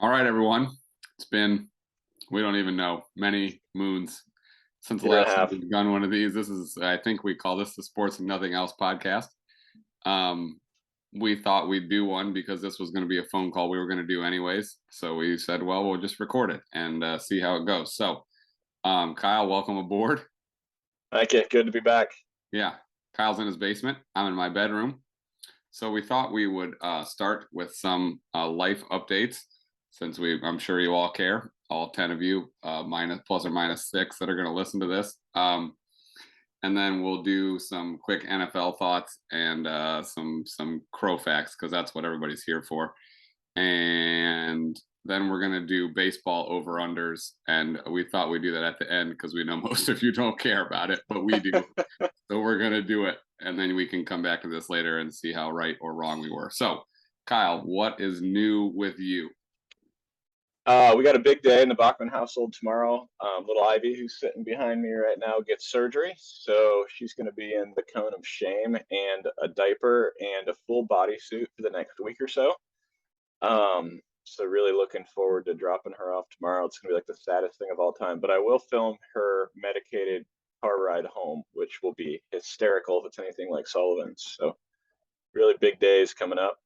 All right, everyone. It's been, we don't even know, many moons since the Year and a last time half. we've done one of these. This is, I think we call this the Sports and Nothing Else podcast. Um, we thought we'd do one because this was going to be a phone call we were going to do anyways. So we said, well, we'll just record it and see how it goes. So, Kyle, welcome aboard. Thank you. Good to be back. Yeah, Kyle's in his basement. I'm in my bedroom. So we thought we would start with some life updates, since I'm sure you all care, all 10 of you, plus or minus 6 that are going to listen to this. And then we'll do some quick NFL thoughts and some Crow facts, because that's what everybody's here for. And then we're going to do baseball over-unders. And we thought we'd do that at the end because we know most of you don't care about it, but we do. So we're going to do it. And then we can come back to this later and see how right or wrong we were. So, Kyle, what is new with you? We got a big day in the Bachman household tomorrow. Little Ivy, who's sitting behind me right now, gets surgery. So she's going to be in the cone of shame and a diaper and a full bodysuit for the next week or so. So really looking forward to dropping her off tomorrow. It's going to be like the saddest thing of all time. But I will film her medicated car ride home, which will be hysterical if it's anything like Sullivan's. So really big days coming up.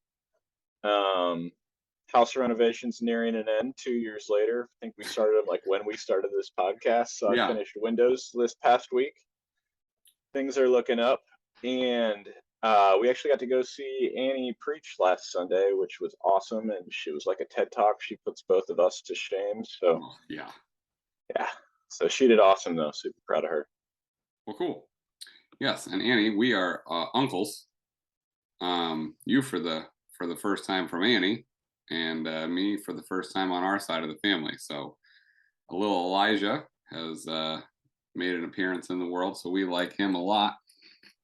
House renovations nearing an end 2 years later. I think we started like when we started this podcast. So I finished windows this past week. Things are looking up. And we actually got to go see Annie preach last Sunday, which was awesome. And she was like a TED Talk. She puts both of us to shame. So yeah. So she did awesome though. Super proud of her. Well, cool. Yes, and Annie, we are uncles. You for the first time from Annie, and me for the first time on our side of the family. So a little Elijah has made an appearance in the world, so we like him a lot.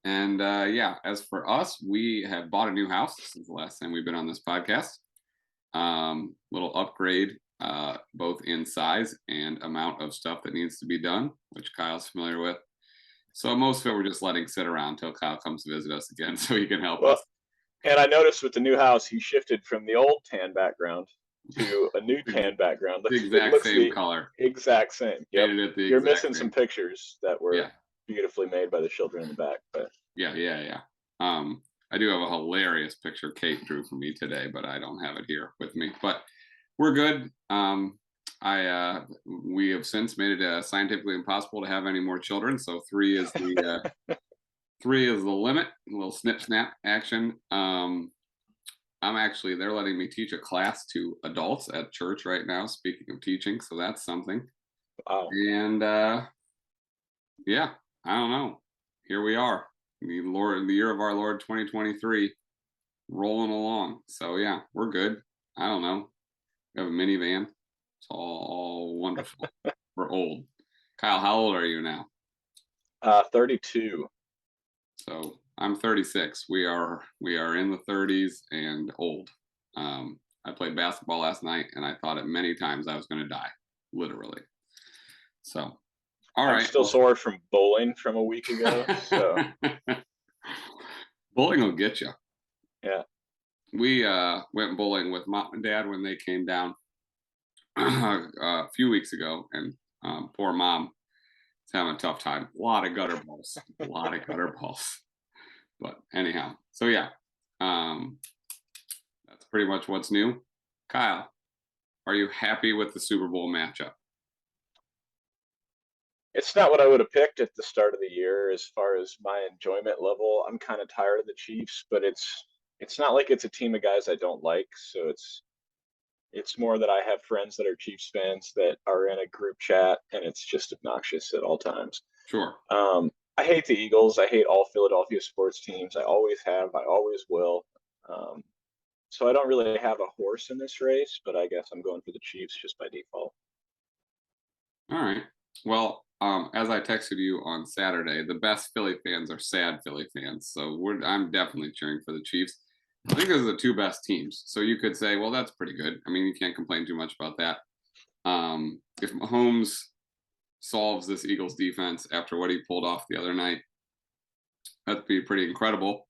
And as for us, we have bought a new house since the last time we've been on this podcast. Little upgrade, both in size and amount of stuff that needs to be done, which Kyle's familiar with. So most of it we're just letting sit around until Kyle comes to visit us again so he can help us. And I noticed with the new house, he shifted from the old tan background to a new tan background. The exact same color. Exact same. Yep. You're missing some pictures that were beautifully made by the children in the back. But yeah. I do have a hilarious picture Kate drew for me today, but I don't have it here with me. But we're good. We have since made it scientifically impossible to have any more children. So 3 is the 3 is the limit. A little snip snap action. They're letting me teach a class to adults at church right now, speaking of teaching, so that's something. Wow. And I don't know. Here we are. The year of our Lord 2023, rolling along. So yeah, we're good. I don't know. We have a minivan. It's all wonderful. We're old. Kyle, how old are you now? 32. So I'm 36. We are in the 30s and old. I played basketball last night, and I thought it many times I was going to die, literally. So, all right. I'm still sore from bowling from a week ago. So bowling will get you. Yeah. We went bowling with Mom and Dad when they came down a few weeks ago, and poor Mom is having a tough time. A lot of gutter balls. But anyhow, so yeah, that's pretty much what's new. Kyle, are you happy with the Super Bowl matchup? It's not what I would have picked at the start of the year as far as my enjoyment level. I'm kind of tired of the Chiefs, but it's not like it's a team of guys I don't like. So it's more that I have friends that are Chiefs fans that are in a group chat, and it's just obnoxious at all times. Sure. I hate the Eagles. I hate all Philadelphia sports teams. I always have. I always will. So I don't really have a horse in this race, but I guess I'm going for the Chiefs just by default. All right. Well, as I texted you on Saturday, the best Philly fans are sad Philly fans. So I'm definitely cheering for the Chiefs. I think those are the 2 best teams. So you could say, well, that's pretty good. I mean, you can't complain too much about that. If Mahomes solves this Eagles defense after what he pulled off the other night, that'd be pretty incredible.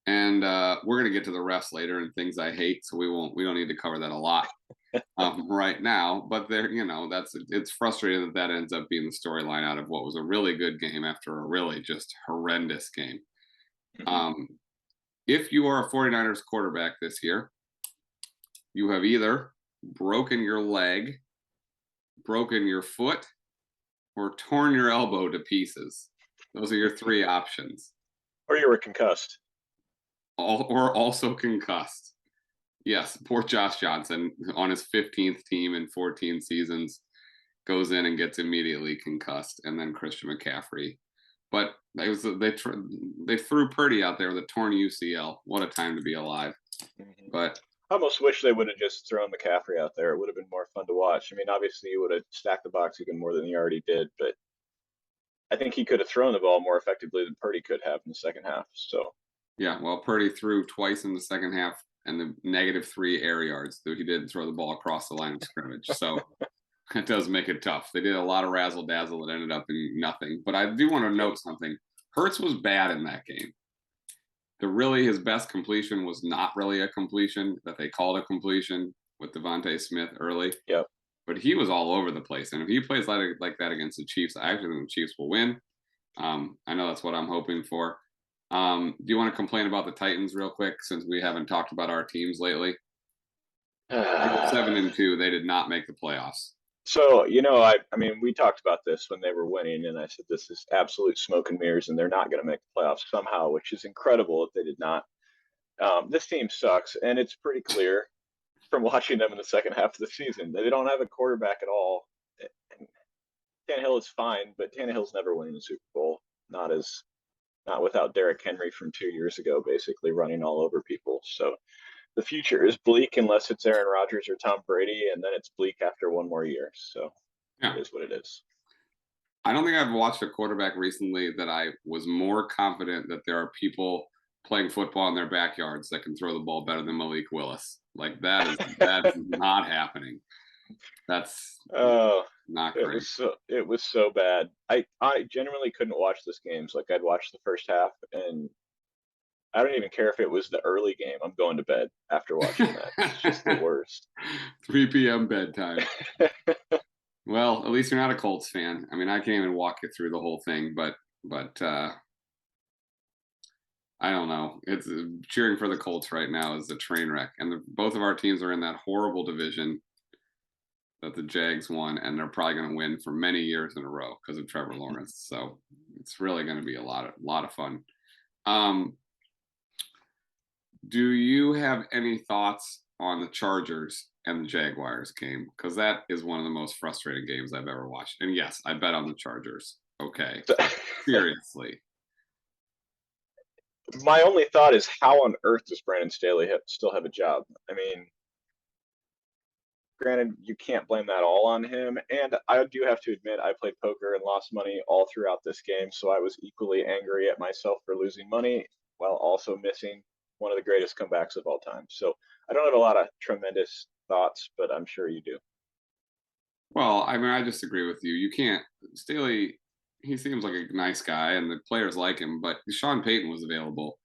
And we're going to get to the refs later and things I hate, so we don't need to cover that a lot. right now. But there, it's frustrating that that ends up being the storyline out of what was a really good game after a really just horrendous game. Mhm. Um, if you are a 49ers quarterback this year, you have either broken your leg, broken your foot, or torn your elbow to pieces. Those are your three options. Or you were concussed. Or also concussed. Yes, poor Josh Johnson on his 15th team in 14 seasons goes in and gets immediately concussed, and then Christian McCaffrey. But they threw Purdy out there with a torn UCL. What a time to be alive! Mhm. But I almost wish they would have just thrown McCaffrey out there. It would have been more fun to watch. I mean, obviously, he would have stacked the box even more than he already did, but I think he could have thrown the ball more effectively than Purdy could have in the second half. So, yeah, well, Purdy threw twice in the second half and the -3 air yards, though he did throw the ball across the line of scrimmage. So it does make it tough. They did a lot of razzle dazzle that ended up in nothing. But I do want to yep. note something. Hurts was bad in that game. His best completion was not really a completion that they called a completion with Devontae Smith early, Yep. but he was all over the place. And if he plays like that against the Chiefs, I actually think the Chiefs will win. I know that's what I'm hoping for. Do you want to complain about the Titans real quick since we haven't talked about our teams lately? They go 7-2. They did not make the playoffs. So, I mean, we talked about this when they were winning, and I said this is absolute smoke and mirrors, and they're not going to make the playoffs somehow, which is incredible if they did not. This team sucks, and it's pretty clear from watching them in the second half of the season. They don't have a quarterback at all. And Tannehill is fine, but Tannehill's never winning the Super Bowl. Not without Derrick Henry from 2 years ago, basically running all over people. So the future is bleak unless it's Aaron Rodgers or Tom Brady, and then it's bleak after one more year. So it Yeah. is what it is. I don't think I've watched a quarterback recently that I was more confident that there are people playing football in their backyards that can throw the ball better than Malik Willis. Like that's not happening. That's Oh, not it great. was so bad. I genuinely couldn't watch this games. Like I'd watch the first half, and I don't even care if it was the early game. I'm going to bed after watching that. It's just the worst. 3 p.m. bedtime. Well, at least you're not a Colts fan. I mean, I can't even walk you through the whole thing, but I don't know. It's cheering for the Colts right now is a train wreck, and both of our teams are in that horrible division that the Jags won, and they're probably going to win for many years in a row because of Trevor Lawrence. So it's really going to be a lot of fun. Um, do you have any thoughts on the Chargers and the Jaguars game? Because that is one of the most frustrating games I've ever watched. And yes, I bet on the Chargers. Okay, seriously. My only thought is how on earth does Brandon Staley still have a job? I mean, granted, you can't blame that all on him. And I do have to admit, I played poker and lost money all throughout this game. So I was equally angry at myself for losing money while also missing one of the greatest comebacks of all time. So I don't have a lot of tremendous thoughts, but I'm sure you do. Well, I mean, I disagree with you. You can't Staley. He seems like a nice guy, and the players like him. But Sean Payton was available,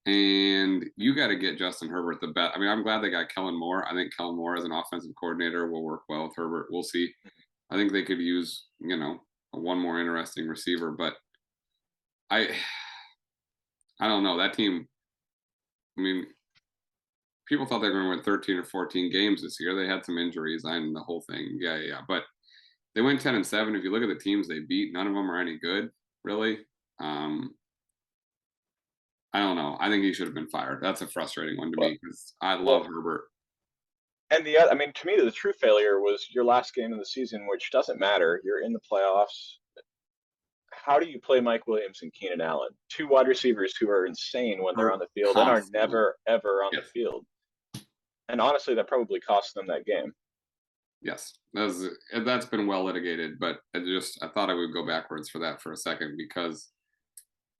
and you got to get Justin Herbert the best. I mean, I'm glad they got Kellen Moore. I think Kellen Moore as an offensive coordinator will work well with Herbert. We'll see. I think they could use one more interesting receiver, but I I don't know that team. I mean, people thought they were going to win 13 or 14 games this year. They had some injuries and the whole thing. Yeah. But they went 10-7. If you look at the teams they beat, none of them are any good, really. Um, I don't know. I think he should have been fired. That's a frustrating one to Well, me because I love well, Herbert. and I mean, to me, the true failure was your last game of the season, which doesn't matter. You're in the playoffs. How do you play Mike Williams and Keenan Allen, two wide receivers who are insane when they're on Hurt the field and are constantly. never ever on the Yes. field? And honestly, that probably cost them that game. Yes. That's been well litigated, but I thought I would go backwards for that for a second because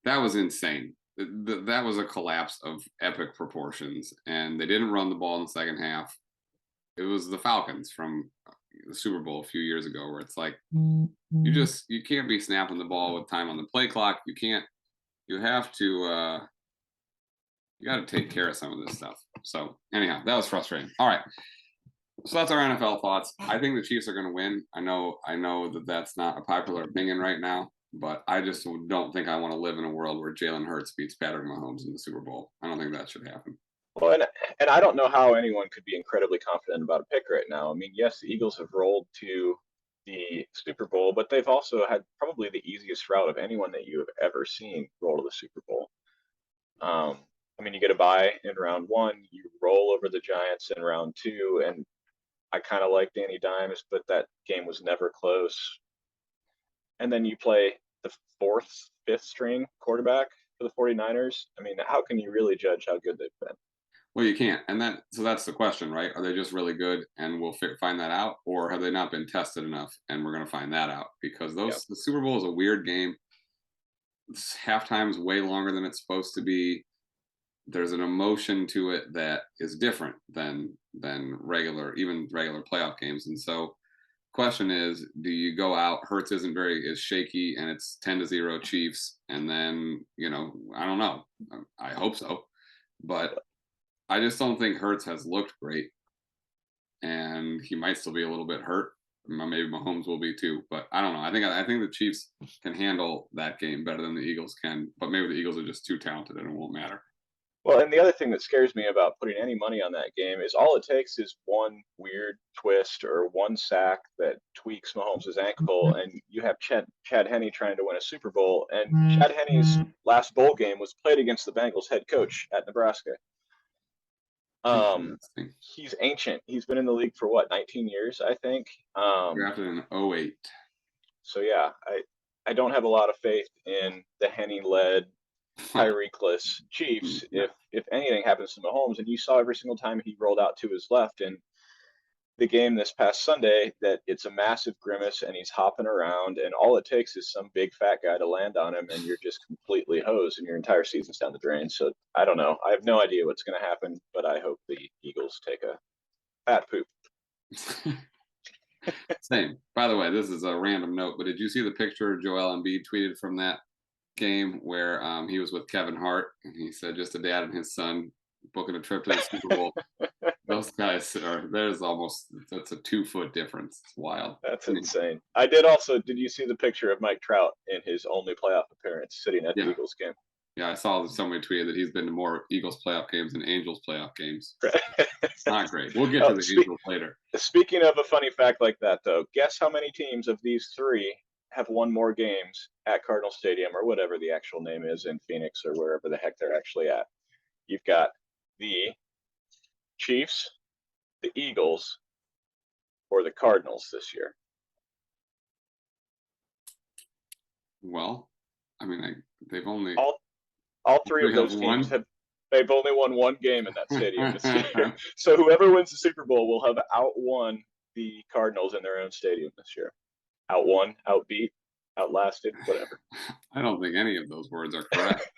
that was insane. That was a collapse of epic proportions, and they didn't run the ball in the second half. It was the Falcons from the Super Bowl a few years ago, where it's like you can't be snapping the ball with time on the play clock. You can't. You have to. You got to take care of some of this stuff. So anyhow, that was frustrating. All right, So that's our NFL thoughts. I think the Chiefs are going to win. I know that that's not a popular opinion right now, but I just don't think I want to live in a world where Jalen Hurts beats Patrick Mahomes in the Super Bowl. I don't think that should happen. Well, and I don't know how anyone could be incredibly confident about a pick right now. I mean, yes, the Eagles have rolled to the Super Bowl, but they've also had probably the easiest route of anyone that you have ever seen roll to the Super Bowl. I mean, you get a bye in round one, you roll over the Giants in round two, and I kind of like Danny Dimes, but that game was never close. And then you play the fourth, fifth string quarterback for the 49ers. I mean, how can you really judge how good they've been? Well, you can't, and that's the question, right? Are they just really good, and we'll find that out, or have they not been tested enough, and we're going to find that out? Because Yep. the Super Bowl is a weird game. Halftime's way longer than it's supposed to be. There's an emotion to it that is different than regular playoff games, and so question is, do you go out? Hurts isn't is shaky, and it's 10-0 Chiefs, and then I don't know. I hope so, but I just don't think Hurts has looked great, and he might still be a little bit hurt. Maybe Mahomes will be too, but I don't know. I think the Chiefs can handle that game better than the Eagles can, but maybe the Eagles are just too talented and it won't matter. Well, and the other thing that scares me about putting any money on that game is all it takes is one weird twist or one sack that tweaks Mahomes' ankle, and you have Chad Henne trying to win a Super Bowl. And Chad Henne's last bowl game was played against the Bengals head coach at Nebraska. He's ancient. He's been in the league for what, 19 years, I think. Drafted in 08. So yeah, I don't have a lot of faith in the Henne-led Tyreek-less Chiefs if anything happens to Mahomes. And you saw every single time he rolled out to his left in the game this past Sunday that it's a massive grimace and he's hopping around, and all it takes is some big fat guy to land on him and you're just completely hosed and your entire season's down the drain. So I don't know. I have no idea what's going to happen, but I hope the Eagles take a fat poop. Same. By the way, this is a random note, but did you see the picture Joel Embiid tweeted from that game where he was with Kevin Hart and he said just a dad and his son booking a trip to the Super Bowl? Those guys that's a 2-foot difference. It's wild. That's insane. Did you see the picture of Mike Trout in his only playoff appearance sitting at the Eagles game? Yeah, I saw somebody tweeted that he's been to more Eagles playoff games than Angels playoff games. It's not great. We'll get to the Angels later. Speaking of a funny fact like that, though, guess how many teams of these three have won more games at Cardinal Stadium or whatever the actual name is in Phoenix or wherever the heck they're actually at? You've got the Chiefs, the Eagles, or the Cardinals this year. Well, I mean, they've only all three of those teams they've only won one game in that stadium this year. So whoever wins the Super Bowl will have outwon the Cardinals in their own stadium this year. Outwon, outbeat, outlasted, whatever. I don't think any of those words are correct.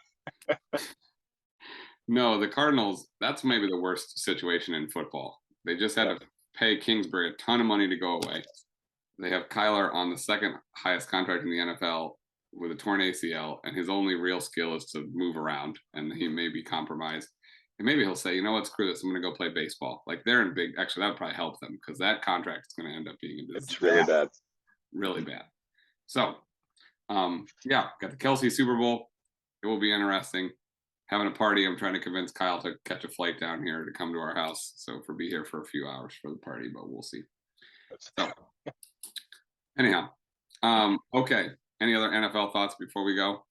No, the Cardinals, that's maybe the worst situation in football. They just had to pay Kingsbury a ton of money to go away. They have Kyler on the second highest contract in the NFL with a torn ACL, and his only real skill is to move around, and he may be compromised. And maybe he'll say, you know what, screw this, I'm going to go play baseball. Like they're in big, actually, that would probably help them because that contract is going to end up being it's really bad. Really bad. So, got the Kelsey Super Bowl. It will be interesting. Having a party. I'm trying to convince Kyle to catch a flight down here to come to our house. So for be here for a few hours for the party, but we'll see. So, anyhow, okay. Any other NFL thoughts before we go?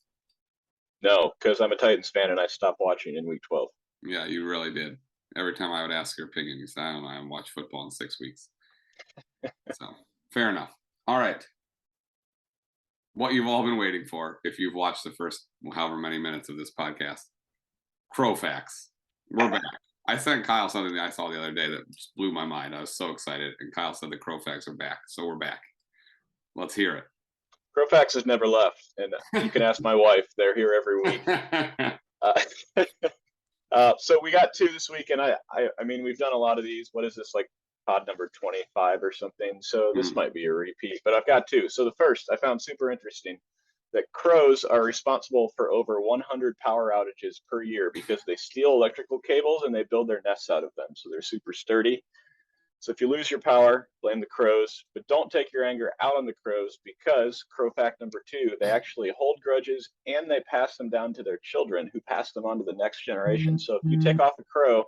No, because I'm a Titans fan and I stopped watching in week 12. Yeah, you really did. Every time I would ask your opinion, you said, I don't know, I haven't watched football in 6 weeks. So, fair enough. All right. What you've all been waiting for, if you've watched the first however many minutes of this podcast, Crow Facts. We're back. I sent Kyle something that I saw the other day that just blew my mind. I was so excited. And Kyle said the Crow Facts are back. So we're back. Let's hear it. Crow Facts has never left. And you can ask my wife. They're here every week. So we got 2 this week. And I mean, we've done a lot of these. What is this, like pod number 25 or something? So this might be a repeat. But I've got 2. So the first I found super interesting. That crows are responsible for over 100 power outages per year because they steal electrical cables and they build their nests out of them. So they're super sturdy. So if you lose your power, blame the crows, but don't take your anger out on the crows because crow fact number 2, they actually hold grudges and they pass them down to their children who pass them on to the next generation. So if you take off a crow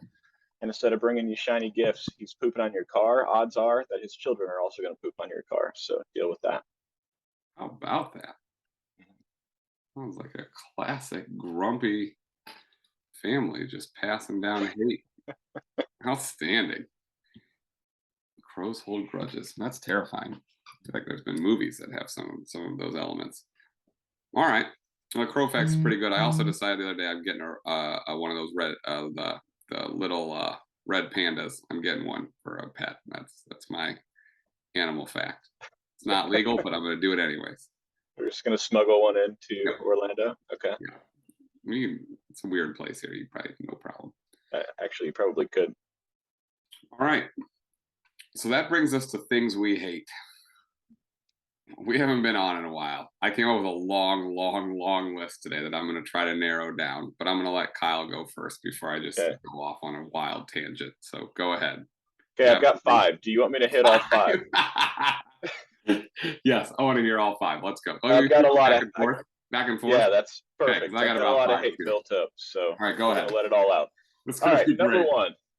and instead of bringing you shiny gifts, he's pooping on your car, odds are that his children are also going to poop on your car. So deal with that. How about that? Sounds like a classic grumpy family just passing down hate. Outstanding. Crows hold grudges. That's terrifying. I feel like there's been movies that have some of those elements. All right. Well, crow fact's pretty good. I also decided the other day I'm getting a one of those red the little red pandas. I'm getting one for a pet. That's my animal fact. It's not legal, but I'm going to do it anyways. We're just going to smuggle one into Orlando. Okay. Yeah. It's a weird place here. You probably no problem. Actually, you probably could. All right. So that brings us to things we hate. We haven't been on in a while. I came up with a long list today that I'm going to try to narrow down, but I'm going to let Kyle go first before I just go off on a wild tangent. So go ahead. Okay, I've got 5. Do you want me to hit all 5? Yes, I want to hear all 5. Let's go. I've got a lot of back and forth. Yeah, that's perfect. Okay, I got a lot of hate built up, so all right, go ahead. Let it all out. All right,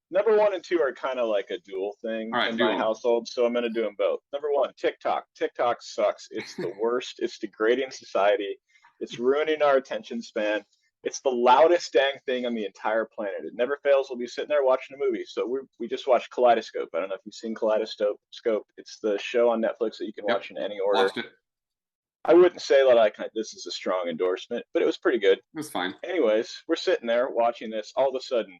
number one and 2 are kind of like a dual thing in my household, so I'm going to do them both. Number 1, TikTok. TikTok sucks. It's the worst. It's degrading society. It's ruining our attention span. It's the loudest dang thing on the entire planet. It never fails. We'll be sitting there watching a movie. So we just watched Kaleidoscope. I don't know if you've seen Kaleidoscope. It's the show on Netflix that you can watch in any order. Watched it. I wouldn't say that this is a strong endorsement, but it was pretty good. It was fine. Anyways, we're sitting there watching this. All of a sudden,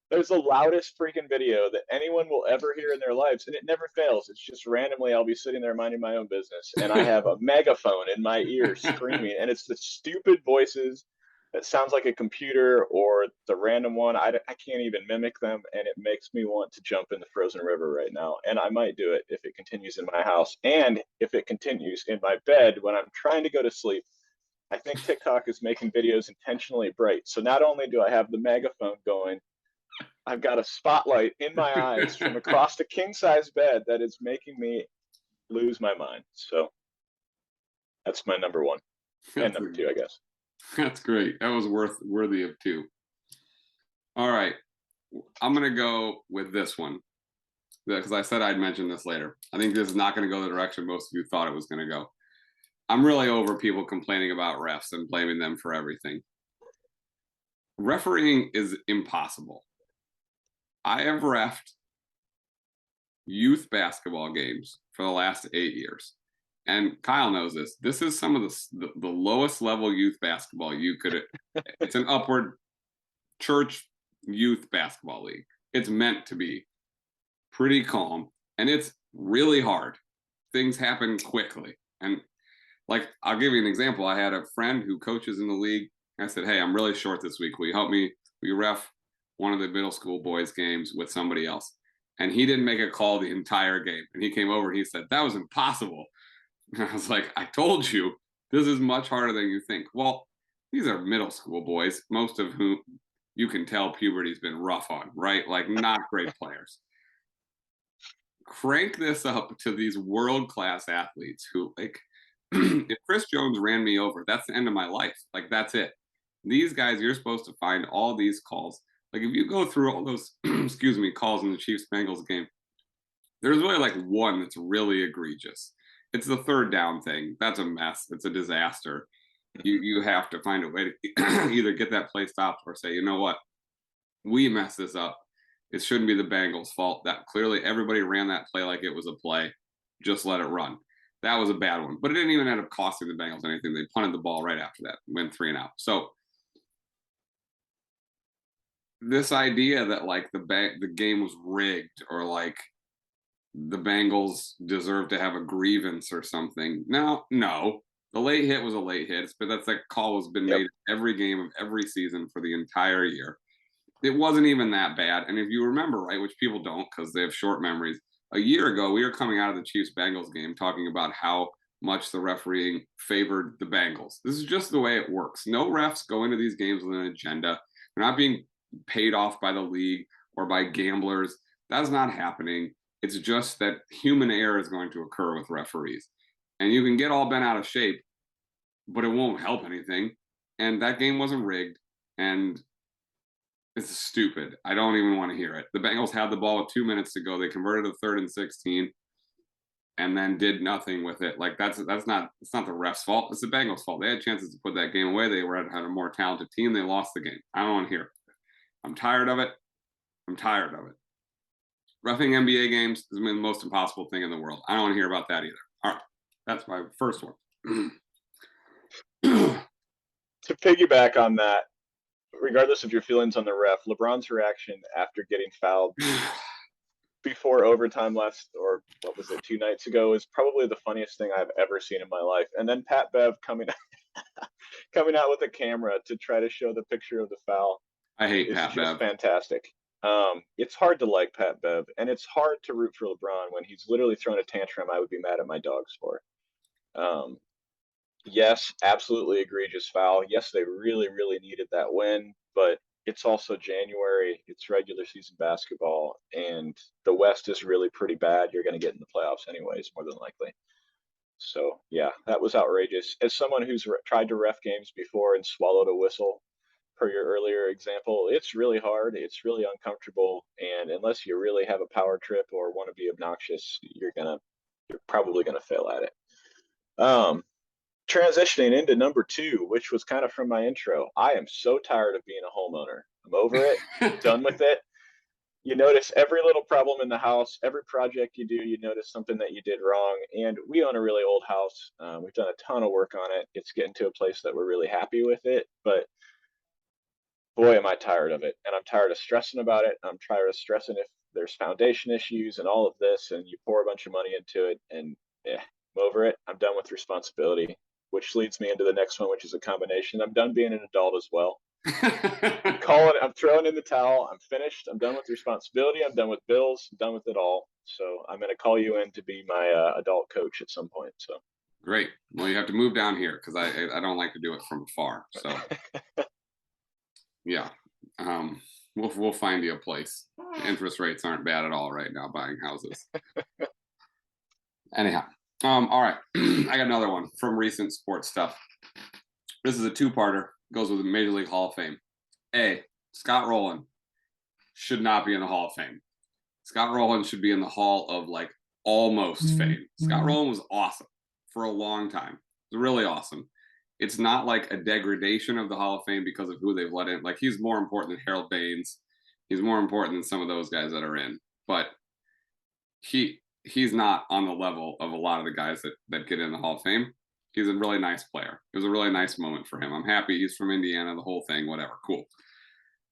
there's the loudest freaking video that anyone will ever hear in their lives, and it never fails. It's just randomly I'll be sitting there minding my own business, and I have a megaphone in my ear screaming, and it's the stupid voices that sounds like a computer or the random one. I can't even mimic them, and it makes me want to jump in the frozen river right now, and I might do it if it continues in my house, and if it continues in my bed when I'm trying to go to sleep. I think TikTok is making videos intentionally bright. So not only do I have the megaphone going, I've got a spotlight in my eyes from across a king-size bed that is making me lose my mind. So that's my number 1. And number 2, I guess. That's great. That was worthy of 2. All right. I'm going to go with this one because I said I'd mention this later. I think this is not going to go the direction most of you thought it was going to go. I'm really over people complaining about refs and blaming them for everything. Refereeing is impossible. I have reffed youth basketball games for the last 8 years. And Kyle knows this. This is some of the lowest level youth basketball you could. It's an upward church youth basketball league. It's meant to be pretty calm. And it's really hard. Things happen quickly. And I'll give you an example. I had a friend who coaches in the league. I said, hey, I'm really short this week. Will you help me? Will you ref one of the middle school boys games with somebody else? And he didn't make a call the entire game. And he came over and he said, that was impossible. And I was like, I told you, this is much harder than you think. Well, these are middle school boys, most of whom you can tell puberty's been rough on, right? Not great players. Crank this up to these world-class athletes who, if Chris Jones ran me over, that's the end of my life. That's it. These guys, you're supposed to find all these calls. If you go through all those, calls in the Chiefs-Bengals game, there's really one that's really egregious. It's the third down thing. That's a mess. It's a disaster. You have to find a way to either get that play stopped or say, you know what, we messed this up. It shouldn't be the Bengals' fault. That clearly everybody ran that play like it was a play. Just let it run. That was a bad one. But it didn't even end up costing the Bengals anything. They punted the ball right after that, went 3 and out. So this idea that the game was rigged or the Bengals deserve to have a grievance or something. No. The late hit was a late hit, but that's call has been made every game of every season for the entire year. It wasn't even that bad. And if you remember, right, which people don't because they have short memories, a year ago, we were coming out of the Chiefs-Bengals game talking about how much the refereeing favored the Bengals. This is just the way it works. No refs go into these games with an agenda. They're not being paid off by the league or by gamblers. That's not happening. It's just that human error is going to occur with referees. And you can get all bent out of shape, but it won't help anything. And that game wasn't rigged. And it's stupid. I don't even want to hear it. The Bengals had the ball with 2 minutes to go. They converted a 3rd and 16 and then did nothing with it. Like it's not the ref's fault. It's the Bengals' fault. They had chances to put that game away. They had a more talented team. They lost the game. I don't want to hear it. I'm tired of it. Roughing NBA games has been the most impossible thing in the world. I don't want to hear about that either. All right. That's my first one. To piggyback on that, regardless of your feelings on the ref, LeBron's reaction after getting fouled before overtime last, or what was it, 2 nights ago, is probably the funniest thing I've ever seen in my life. And then Pat Bev coming out with a camera to try to show the picture of the foul. I hate Pat Bev. It's fantastic. It's hard to like Pat Bev, and it's hard to root for LeBron when he's literally throwing a tantrum I would be mad at my dogs for. Yes, absolutely egregious foul. Yes, they really, really needed that win, but it's also January. It's regular season basketball, and the West is really pretty bad. You're going to get in the playoffs anyways, more than likely. So, yeah, that was outrageous. As someone who's tried to ref games before and swallowed a whistle, per your earlier example, it's really hard. It's really uncomfortable. And unless you really have a power trip or want to be obnoxious, you're probably going to fail at it. Transitioning into number 2, which was kind of from my intro. I am so tired of being a homeowner. I'm over it, done with it. You notice every little problem in the house, every project you do, you notice something that you did wrong. And we own a really old house. We've done a ton of work on it. It's getting to a place that we're really happy with it. But boy, am I tired of it. And I'm tired of stressing about it. I'm tired of stressing if there's foundation issues and all of this, and you pour a bunch of money into it, and I'm over it. I'm done with responsibility, which leads me into the next one, which is a combination. I'm done being an adult as well. I'm throwing in the towel. I'm finished. I'm done with responsibility. I'm done with bills. I'm done with it all. So I'm going to call you in to be my adult coach at some point. So great. Well, you have to move down here because I don't like to do it from afar. So yeah, we'll find you a place. Interest rates aren't bad at all right now buying houses. Anyhow, all right. I got another one from recent sports stuff. This is a 2-parter. Goes with the Major League Hall of Fame. Scott Rowland should not be in the Hall of Fame. Scott Rowland should be in the Hall of like almost fame. Scott Rowland was awesome for a long time. It was really awesome. It's not like a degradation of the Hall of Fame because of who they've let in. Like he's more important than Harold Baines. He's more important than some of those guys that are in. But he's not on the level of a lot of the guys that get in the Hall of Fame. He's a really nice player. It was a really nice moment for him. I'm happy he's from Indiana, the whole thing, whatever, cool.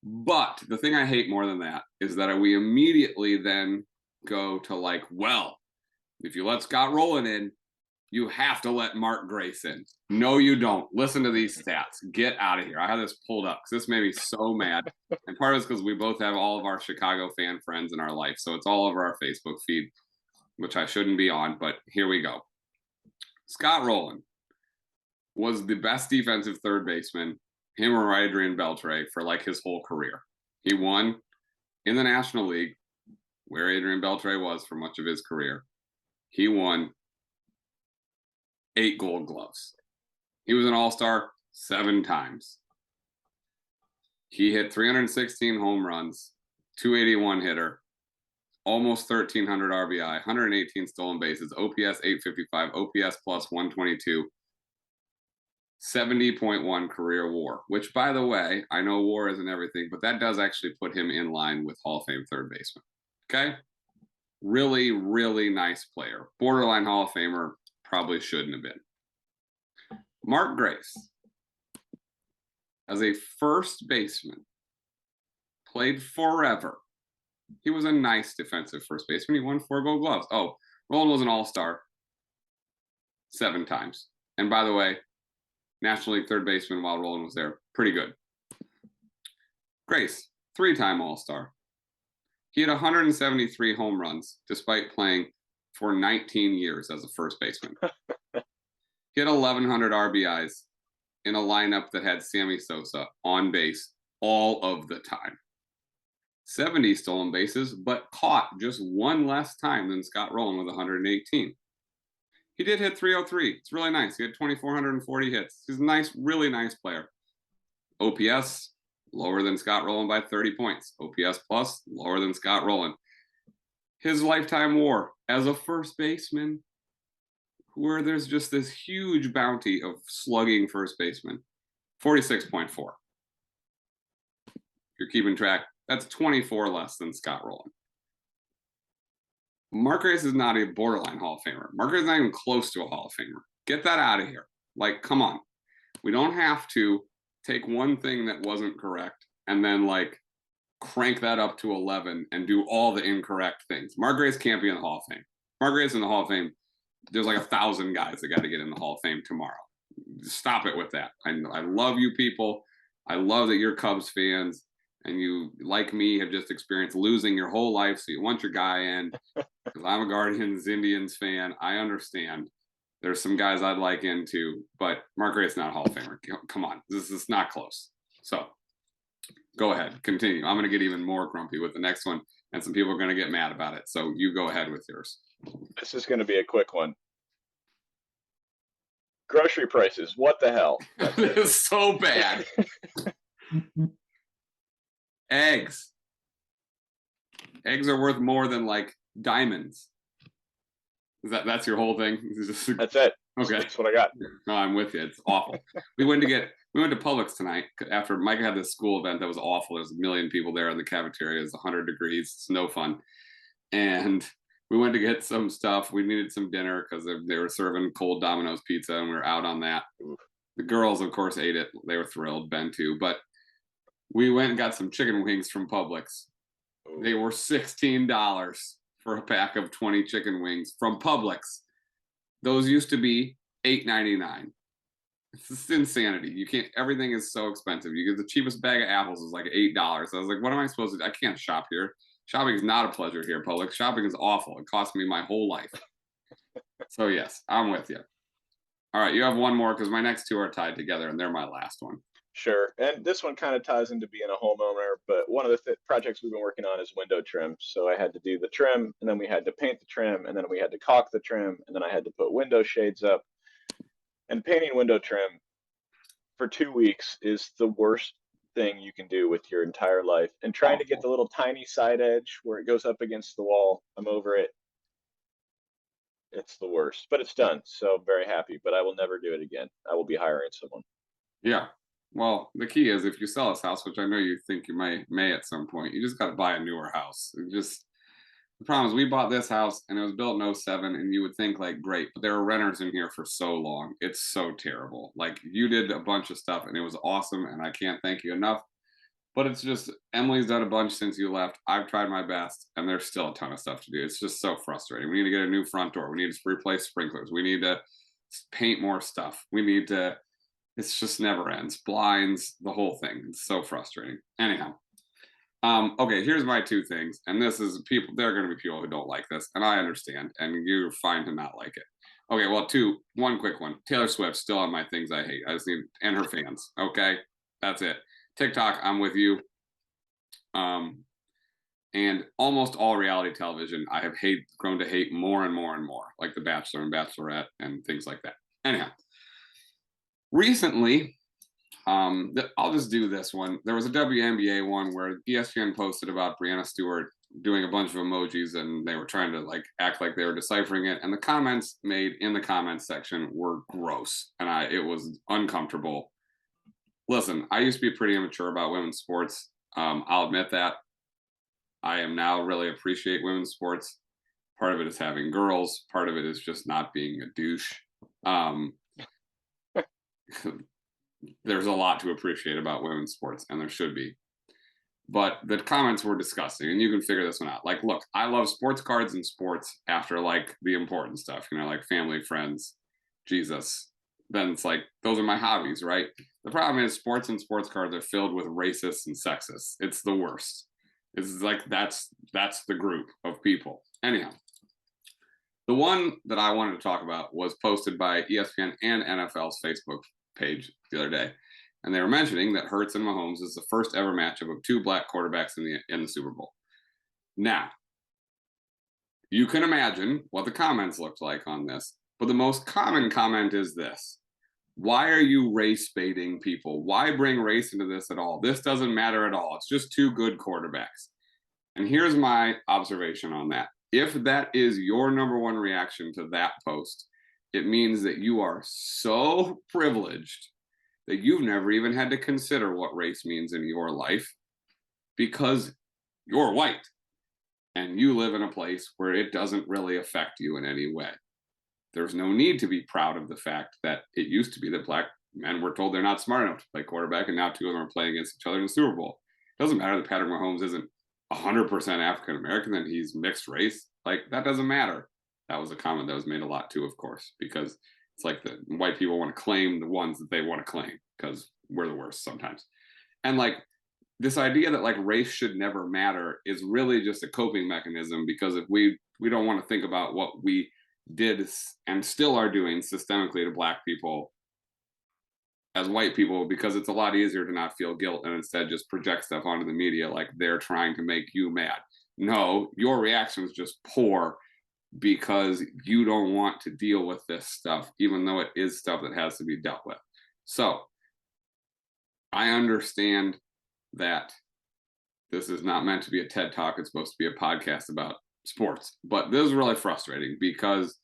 But the thing I hate more than that is that we immediately then go to like, well, if you let Scott Rowland in, you have to let Mark Grace in. No, you don't. Listen to these stats. Get out of here. I had this pulled up because this made me so mad. And part of it's because we both have all of our Chicago fan friends in our life. So it's all over our Facebook feed, which I shouldn't be on, but here we go. Scott Rowland was the best defensive third baseman, him or Adrian Beltre, for like his whole career. He won in the National League, where Adrian Beltre was for much of his career. He won 8 Gold Gloves. He was an All-Star 7 times. He hit 316 home runs, 281 hitter, almost 1,300 RBI, 118 stolen bases, OPS 855, OPS plus 122, 70.1 career WAR, which, by the way, I know WAR isn't everything, but that does actually put him in line with Hall of Fame third baseman. Okay? Really, really nice player. Borderline Hall of Famer, probably shouldn't have been. Mark Grace, as a first baseman, played forever. He was a nice defensive first baseman. He won 4 Gold Gloves. Oh, Rowland was an All-Star 7 times. And by the way, National League third baseman while Rowland was there. Pretty good. Grace, 3-time All-Star. He had 173 home runs despite playing for 19 years as a first baseman. He had 1,100 RBIs in a lineup that had Sammy Sosa on base all of the time. 70 stolen bases, but caught just one less time than Scott Rowland with 118. He did hit 303. It's really nice. He had 2,440 hits. He's a nice, really nice player. OPS, lower than Scott Rowland by 30 points. OPS plus, lower than Scott Rowland. His lifetime WAR as a first baseman, where there's just this huge bounty of slugging first baseman, 46.4. If you're keeping track, that's 24 less than Scott Rowland. Mark Grace is not a borderline Hall of Famer. Mark Grace is not even close to a Hall of Famer. Get that out of here. Like, come on. We don't have to take one thing that wasn't correct and then like crank that up to 11 and do all the incorrect things. Mark Grace can't be in the Hall of Fame. Mark Grace in the Hall of Fame, there's like 1,000 guys that got to get in the Hall of Fame tomorrow. Stop it with that. I love you people. I love that you're Cubs fans and you, like me, have just experienced losing your whole life, so you want your guy in. Because I'm a Guardians Indians fan. I understand. There's some guys I'd like in too, but Mark Grace is not a Hall of Famer. Come on, this is not close. So go ahead, continue. I'm going to get even more grumpy with the next one, and some people are going to get mad about it. So you go ahead with yours. This is going to be a quick one. Grocery prices. What the hell? This is so bad. Eggs. Eggs are worth more than like diamonds. That's your whole thing? That's it. Okay. That's what I got. No, I'm with you. It's awful. we went to Publix tonight after Mike had this school event that was awful. There's a million people there in the cafeteria. It's 100 degrees. It's no fun. And we went to get some stuff. We needed some dinner because they were serving cold Domino's pizza, and we were out on that. The girls, of course, ate it. They were thrilled. Ben too. But we went and got some chicken wings from Publix. They were $16 for a pack of 20 chicken wings from Publix. Those used to be $8.99. It's insanity. You can't. Everything is so expensive. You get the cheapest bag of apples is like $8. I was like, what am I supposed to do? I can't shop here. Shopping is not a pleasure here, Publix. Shopping is awful. It cost me my whole life. So yes, I'm with you. All right, you have one more because my next two are tied together, and they're my last one. Sure. And this one kind of ties into being a homeowner, but one of the projects we've been working on is window trim. So I had to do the trim, and then we had to paint the trim, and then we had to caulk the trim, and then I had to put window shades up. And painting window trim for 2 weeks is the worst thing you can do with your entire life. And trying to get the little tiny side edge where it goes up against the wall, I'm over it. It's the worst, but it's done. So I'm very happy, but I will never do it again. I will be hiring someone. Yeah. Well, the key is if you sell this house, which I know you think you may at some point, you just got to buy a newer house. The problem is we bought this house and it was built in 07, and you would think like, great, but there were renters in here for so long. It's so terrible. Like, you did a bunch of stuff and it was awesome, and I can't thank you enough. But it's just, Emily's done a bunch since you left. I've tried my best, and there's still a ton of stuff to do. It's just so frustrating. We need to get a new front door. We need to replace sprinklers. We need to paint more stuff. It's just never ends. Blinds, the whole thing. It's so frustrating. Anyhow. Okay, here's my two things. And this is people, there are going to be people who don't like this, and I understand, and you're fine to not like it. Okay, well, one quick one. Taylor Swift, still on my things I hate. I just need, and her fans. Okay, that's it. TikTok, I'm with you. And almost all reality television, I have grown to hate more and more and more, like The Bachelor and Bachelorette and things like that. Anyhow, recently, I'll just do this one. There was a WNBA one where ESPN posted about Breanna Stewart doing a bunch of emojis, and they were trying to like act like they were deciphering it. And the comments made in the comments section were gross, and it was uncomfortable. Listen, I used to be pretty immature about women's sports. I'll admit that. I am now really appreciate women's sports. Part of it is having girls. Part of it is just not being a douche. There's a lot to appreciate about women's sports, and there should be. But the comments were disgusting, and you can figure this one out. Like, look, I love sports cards and sports after like the important stuff, like family, friends, Jesus. Then it's like, those are my hobbies, right? The problem is sports and sports cards are filled with racists and sexists. It's the worst. It's like, that's the group of people. Anyhow, the one that I wanted to talk about was posted by ESPN and NFL's Facebook page the other day. And they were mentioning that Hurts and Mahomes is the first ever matchup of two black quarterbacks in the Super Bowl. Now, you can imagine what the comments looked like on this, but the most common comment is this: why are you race baiting people? Why bring race into this at all? This doesn't matter at all. It's just two good quarterbacks. And here's my observation on that. If that is your number one reaction to that post, it means that you are so privileged that you've never even had to consider what race means in your life because you're white and you live in a place where it doesn't really affect you in any way. There's no need to be proud of the fact that it used to be that black men were told they're not smart enough to play quarterback, and now two of them are playing against each other in the Super Bowl. It doesn't matter that Patrick Mahomes isn't 100% African American, that he's mixed race. Like, that doesn't matter. That was a comment that was made a lot too, of course, because it's like the white people want to claim the ones that they want to claim because we're the worst sometimes. And like this idea that like race should never matter is really just a coping mechanism, because if we don't want to think about what we did and still are doing systemically to black people as white people, because it's a lot easier to not feel guilt and instead just project stuff onto the media like they're trying to make you mad. No, your reaction is just poor because you don't want to deal with this stuff, even though it is stuff that has to be dealt with. So I understand that this is not meant to be a TED Talk. It's supposed to be a podcast about sports. But this is really frustrating because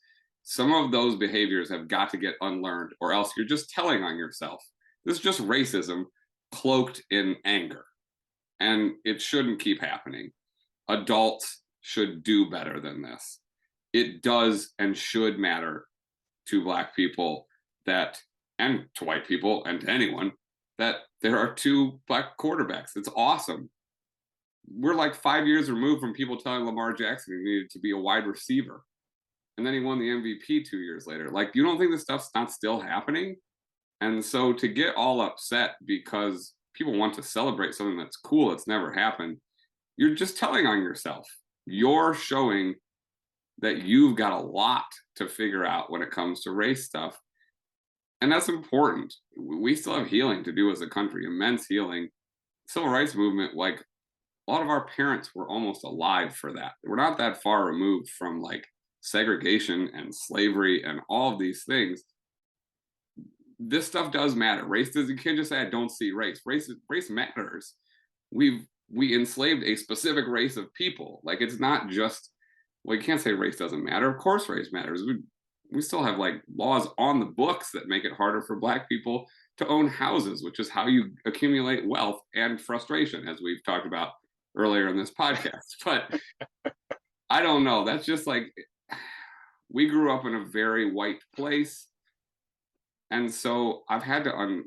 some of those behaviors have got to get unlearned, or else you're just telling on yourself. This is just racism cloaked in anger. And it shouldn't keep happening. Adults should do better than this. It does and should matter to black people that, and to white people and to anyone, that there are two black quarterbacks. It's awesome. We're like 5 years removed from people telling Lamar Jackson he needed to be a wide receiver. And then he won the MVP 2 years later. Like, you don't think this stuff's not still happening? And so to get all upset because people want to celebrate something that's cool, it's never happened, you're just telling on yourself. You're showing that you've got a lot to figure out when it comes to race stuff. And that's important. We still have healing to do as a country, immense healing. Civil rights movement, like a lot of our parents were almost alive for that. We're not that far removed from like segregation and slavery and all of these things. This stuff does matter. Race does, you can't just say I don't see race. Race matters. We enslaved a specific race of people. Like, it's not just, well, you can't say race doesn't matter. Of course race matters. We still have like laws on the books that make it harder for black people to own houses, which is how you accumulate wealth and frustration, as we've talked about earlier in this podcast. But I don't know. That's just like, we grew up in a very white place. And so I've had to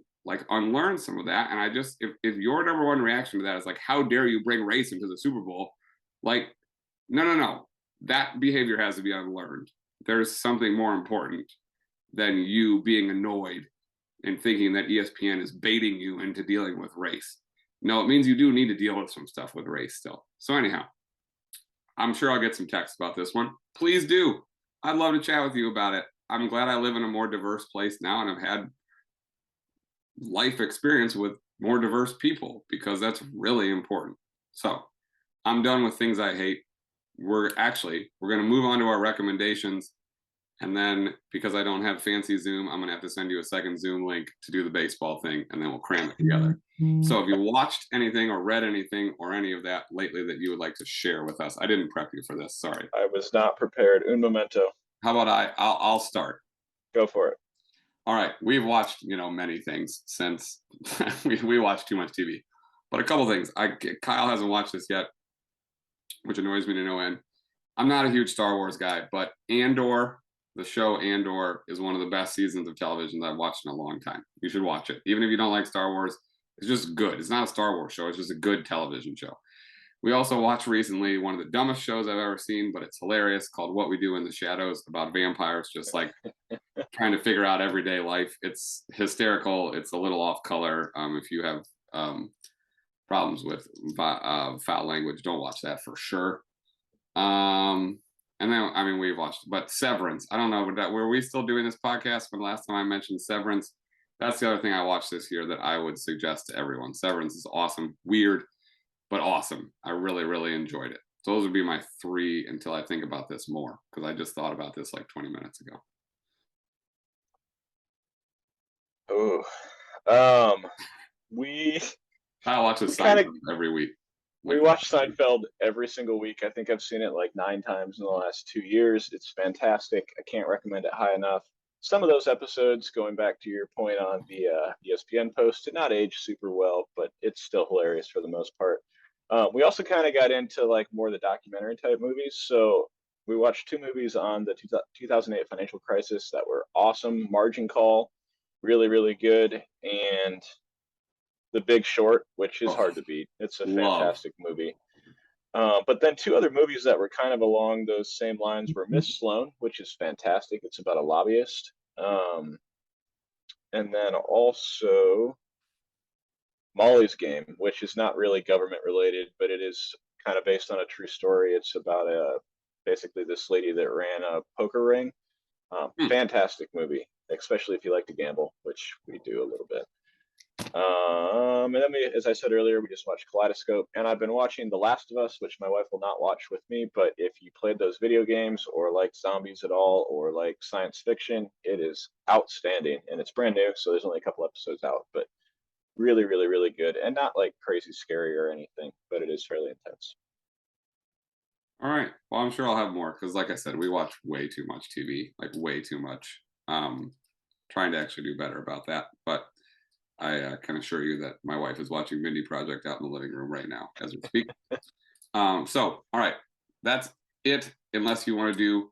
unlearn some of that. And I just, if your number one reaction to that is like, how dare you bring race into the Super Bowl? Like, no. That behavior has to be unlearned. There's something more important than you being annoyed and thinking that ESPN is baiting you into dealing with race. No, it means you do need to deal with some stuff with race still. So anyhow, I'm sure I'll get some texts about this one. Please do. I'd love to chat with you about it. I'm glad I live in a more diverse place now, and I've had life experience with more diverse people, because that's really important. So I'm done with things I hate. We're going to move on to our recommendations. And then, because I don't have fancy Zoom, I'm going to have to send you a second Zoom link to do the baseball thing, and then we'll cram it together. So if you watched anything or read anything or any of that lately that you would like to share with us, I didn't prep you for this. Sorry. I was not prepared. Un momento. How about I'll start. Go for it. All right. We've watched, many things since we watch too much TV, but a couple things. Kyle hasn't watched this yet, which annoys me to no end. I'm not a huge Star Wars guy, but Andor, the show Andor, is one of the best seasons of television that I've watched in a long time. You should watch it. Even if you don't like Star Wars, it's just good. It's not a Star Wars show. It's just a good television show. We also watched recently one of the dumbest shows I've ever seen, but it's hilarious, called What We Do in the Shadows, about vampires just like trying to figure out everyday life. It's hysterical. It's a little off color. If you have problems with foul language, don't watch that for sure. And then, we've watched, but Severance, I don't know, were we still doing this podcast when last time I mentioned Severance? That's the other thing I watched this year that I would suggest to everyone. Severance is awesome, weird, but awesome. I really, really enjoyed it. So those would be my three until I think about this more because I just thought about this like 20 minutes ago. Oh, um, we I watch a we kind of Seinfeld every week. we Like, watch Seinfeld every single week. I think I've seen it like 9 times in the last 2 years. It's fantastic. I can't recommend it high enough. Some of those episodes, going back to your point on the ESPN post, did not age super well, but it's still hilarious for the most part. We also kind of got into like more of the documentary type movies. So we watched two movies on the 2008 financial crisis that were awesome. Margin Call, really, really good. And The Big Short, which is oh, hard to beat. It's a love. fantastic movie. But then two other movies that were kind of along those same lines were Miss Sloane, which is fantastic. It's about a lobbyist. And then also Molly's Game, which is not really government related, but it is kind of based on a true story. It's about basically this lady that ran a poker ring. Hmm. Fantastic movie, especially if you like to gamble, which we do a little bit. And then as I said earlier, we just watched Kaleidoscope, and I've been watching The Last of Us, which my wife will not watch with me. But if you played those video games or like zombies at all, or like science fiction, it is outstanding, and it's brand new, so there's only a couple episodes out, but really, really, really good, and not like crazy scary or anything, but it is fairly intense. All right. Well, I'm sure I'll have more because, like I said, we watch way too much TV, like way too much. Trying to actually do better about that. But I can assure you that my wife is watching Mindy Project out in the living room right now as we speak. All right. That's it, unless you want to do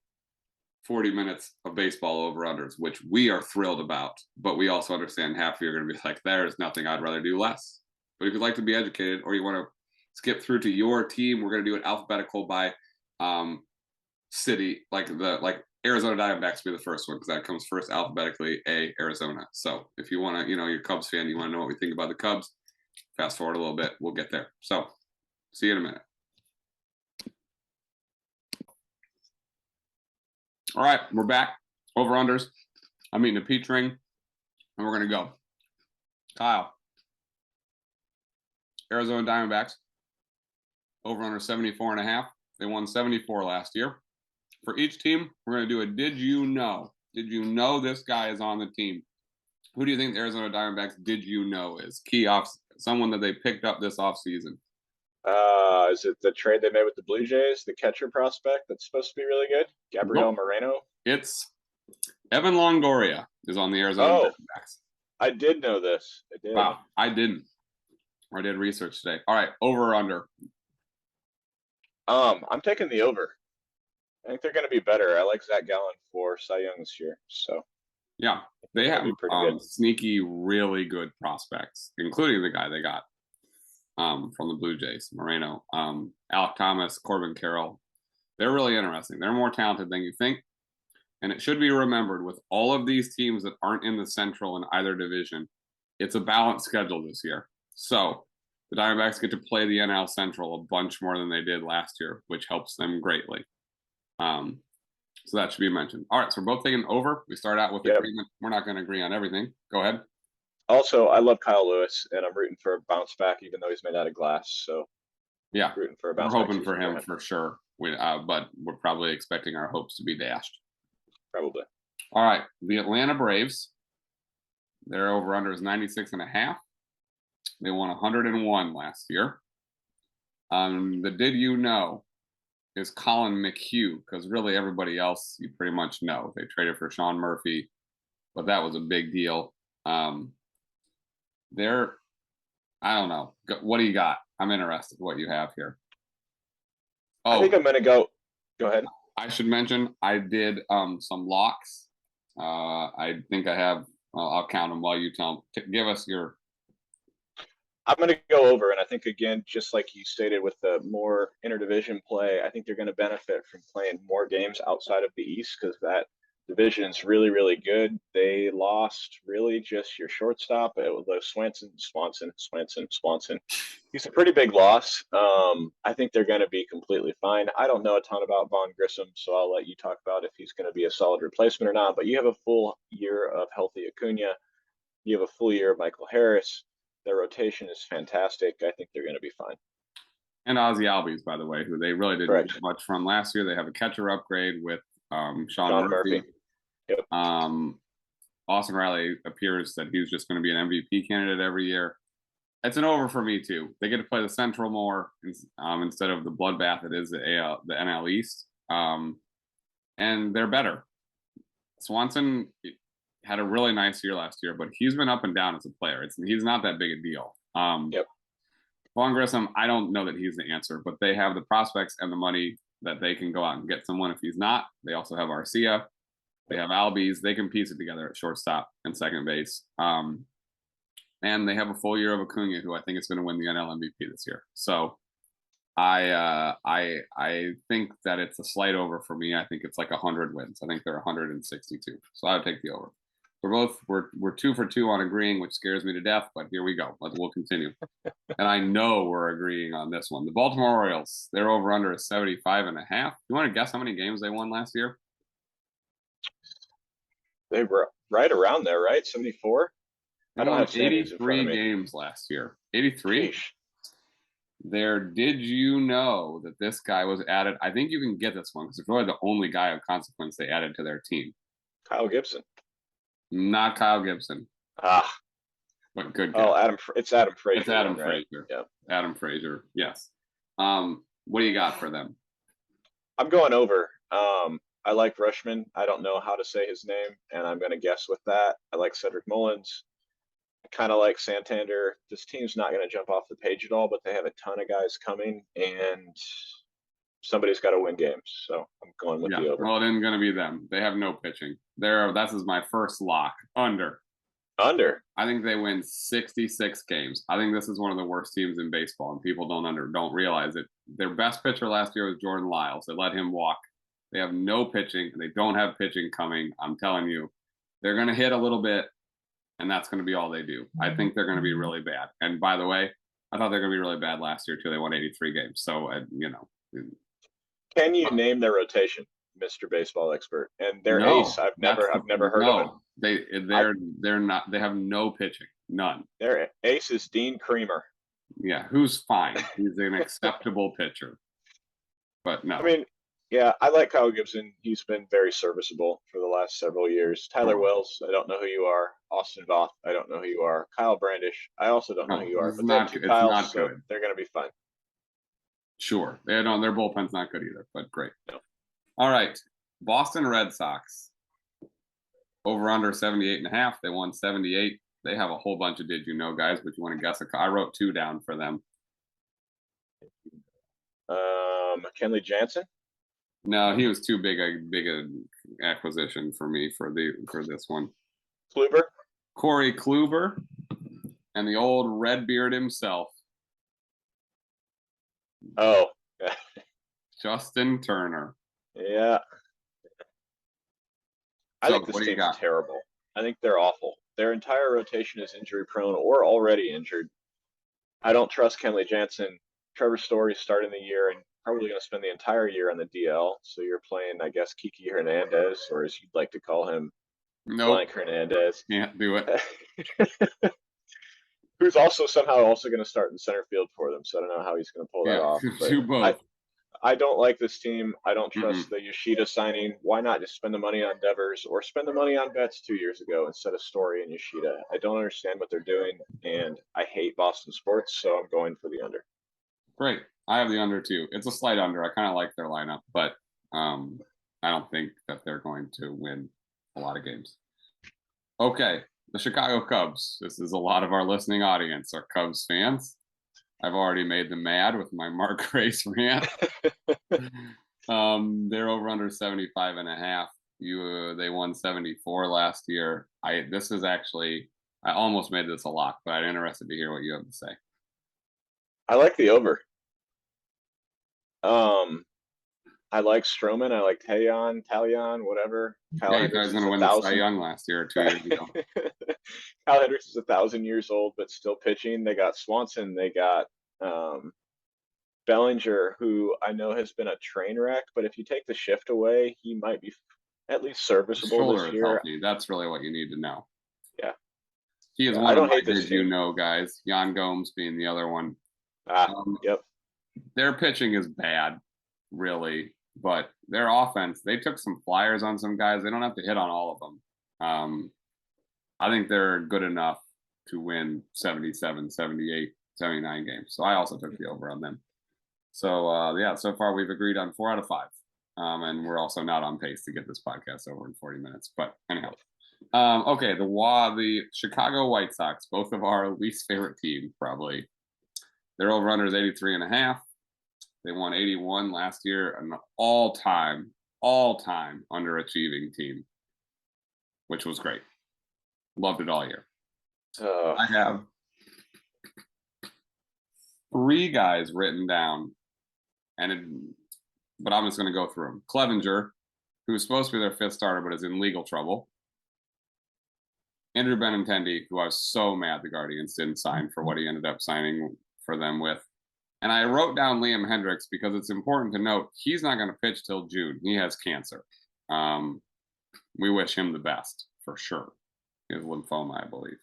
40 minutes of baseball over unders, which we are thrilled about. But we also understand half of you are going to be like, there's nothing I'd rather do less. But if you'd like to be educated or you want to skip through to your team, we're going to do it alphabetical by city, like Arizona Diamondbacks will be the first one because that comes first alphabetically, Arizona. So if you want to, you're a Cubs fan, you want to know what we think about the Cubs, fast forward a little bit, we'll get there. So see you in a minute. All right, we're back. Over unders. I'm eating a peach ring, and we're gonna go. Kyle, Arizona Diamondbacks, over under 74 and a half. They won 74 last year. For each team, we're gonna do a did you know? Did you know this guy is on the team? Who do you think the Arizona Diamondbacks did you know is key off someone that they picked up this offseason? Is it the trade they made with the Blue Jays, the catcher prospect that's supposed to be really good, Gabriel Nope. Moreno? It's Evan Longoria is on the Arizona Oh, Diamondbacks. I did know this. I did. Wow, I didn't. I did research today. All right, over or under? I'm taking the over. I think they're going to be better. I like Zach Gallen for Cy Young this year, so Yeah, they're they going to have be pretty good. sneaky, really good prospects, including the guy they got from the Blue Jays, Moreno, Alec Thomas, Corbin Carroll. They're really interesting. They're more talented than you think. And it should be remembered with all of these teams that aren't in the Central in either division, it's a balanced schedule this year. So the Diamondbacks get to play the NL Central a bunch more than they did last year, which helps them greatly. Um, so that should be mentioned. All right, so we're both taking over. We start out with Yep. agreement. We're not going to agree on everything. Go ahead. Also, I love Kyle Lewis, and I'm rooting for a bounce back, even though he's made out of glass. So Yeah, rooting for a we're bounce back hoping for season for him him. for sure. But we're probably expecting our hopes to be dashed. Probably. All right, the Atlanta Braves. Their over under is 96 and a half. They won 101 last year. The did you know is Colin McHugh, because really everybody else you pretty much know. They traded for Sean Murphy, but that was a big deal. They're, I don't know. What do you got? I'm interested in what you have here. I think Oh, I'm going to go. Go ahead. I should mention I did some locks. I think I have. Well, I'll count them while you tell them. Give us your. I'm going to go over, and I think again, just like you stated with the more interdivision play, I think they're going to benefit from playing more games outside of the East because that division is really, really good. They lost really just your shortstop. It was Swanson. He's a pretty big loss. I think they're going to be completely fine. I don't know a ton about Vaughn Grissom, so I'll let you talk about if he's going to be a solid replacement or not. But you have a full year of healthy Acuna. You have a full year of Michael Harris. Their rotation is fantastic. I think they're going to be fine. And Ozzy Albies, by the way, who they really didn't Correct. get much from last year. They have a catcher upgrade with Sean Sean Murphy. Yep. Austin Riley appears that he's just going to be an MVP candidate every year. It's an over for me too. They get to play the Central more instead of the bloodbath it is the NL East, and they're better. Swanson had a really nice year last year, but he's been up and down as a player. He's not that big a deal. Yep. Vaughn Grissom, I don't know that he's the answer, but they have the prospects and the money that they can go out and get someone if he's not. They also have Arcia. They have Albies. They can piece it together at shortstop and second base. And they have a full year of Acuna, who I think is going to win the NL MVP this year. So I think that it's a slight over for me. I think it's like 100 wins. I think they're 162. So I would take the over. We're 2 for 2 on agreeing, which scares me to death, but here we go. We'll continue. And I know we're agreeing on this one. The Baltimore Orioles, their over under is 75.5. You want to guess how many games they won last year? They were right around there, right? 74? I don't have 83 games last year. 83? Did you know that this guy was added? I think you can get this one because it's really the only guy of consequence they added to their team. Kyle Gibson. Not Kyle Gibson. But good guy. Oh, it's Adam Frazier. It's Adam Frazier. Yeah. Adam Frazier, yes. What do you got for them? I'm going over. I like Rushman. I don't know how to say his name, and I'm going to guess with that. I like Cedric Mullins. I kind of like Santander. This team's not going to jump off the page at all, but they have a ton of guys coming, and somebody's got to win games. So I'm going with the over. Well, it isn't going to be them. They have no pitching. This is my first lock. Under. I think they win 66 games. I think this is one of the worst teams in baseball, and people don't realize it. Their best pitcher last year was Jordan Lyles. They let him walk. They have no pitching, and they don't have pitching coming. I'm telling you, they're going to hit a little bit, and that's going to be all they do. I think they're going to be really bad. And by the way, I thought they were going to be really bad last year too. They won 83 games. So Can you name their rotation, Mr. Baseball Expert? And their ace, I've never heard of him. They're not. They have no pitching, none. Their ace is Dean Kremer. Yeah, who's fine. He's an acceptable pitcher, but no. I mean, yeah, I like Kyle Gibson. He's been very serviceable for the last several years. Tyler Wells, I don't know who you are. Austin Voth, I don't know who you are. Kyle Brandish, I also don't know who you are. But not good. They're going to be fine. Sure. Their bullpen's not good either, but great. No. All right. Boston Red Sox. Over under 78.5. They won 78. They have a whole bunch of did you know guys, but you want to guess? I wrote 2 down for them. Kenley Jansen? No, he was too big a acquisition for me for this one. Kluber? Corey Kluber and the old Redbeard himself. Oh. Justin Turner. Yeah. I think this team's terrible. I think they're awful. Their entire rotation is injury prone or already injured. I don't trust Kenley Jansen. Trevor Story starting the year and probably going to spend the entire year on the DL. So you're playing, I guess, Kiki Hernandez, or as you'd like to call him, Blank Hernandez. Can't do it. Who's also somehow going to start in center field for them. So I don't know how he's going to pull that off. Do both. I don't like this team. I don't trust the Yoshida signing. Why not just spend the money on Devers or spend the money on Betts 2 years ago instead of Story and Yoshida? I don't understand what they're doing, and I hate Boston sports, so I'm going for the under. Great. I have the under too. It's a slight under. I kind of like their lineup, but I don't think that they're going to win a lot of games. Okay, the Chicago Cubs. This is a lot of our listening audience are Cubs fans. I've already made them mad with my Mark Grace rant. They're over under 75.5. They won 74 last year. I almost made this a lock, but I'm interested to hear what you have to say. I like the over. I like Stroman. I like Talion, whatever. Kyle you guys going to win the Cy Young last year or 2 years ago. Kyle Hendricks is 1,000 years old, but still pitching. They got Swanson. They got Bellinger, who I know has been a train wreck, but if you take the shift away, he might be at least serviceable this year. That's really what you need to know. Yeah. He is Yeah, one I of don't my hate this did you team. know guys. Jan Gomes being the other one. Ah, Um, yep. their pitching is bad, really, but their offense, they took some flyers on some guys. They don't have to hit on all of them. I think they're good enough to win 77, 78, 79 games. So I also took the over on them. So yeah, so far we've agreed on 4 out of 5. And we're also not on pace to get this podcast over in 40 minutes. But anyhow. Okay, the Chicago White Sox, both of our least favorite team, probably. Their over-under is 83.5. They won 81 last year, an all-time underachieving team, which was great. Loved it all year. I have 3 guys written down, but I'm just going to go through them. Clevenger, who's supposed to be their 5th starter, but is in legal trouble. Andrew Benintendi, who I was so mad the Guardians didn't sign for what he ended up signing for them with. And I wrote down Liam Hendriks because it's important to note he's not going to pitch till June. He has cancer. We wish him the best, for sure. He has lymphoma, I believe.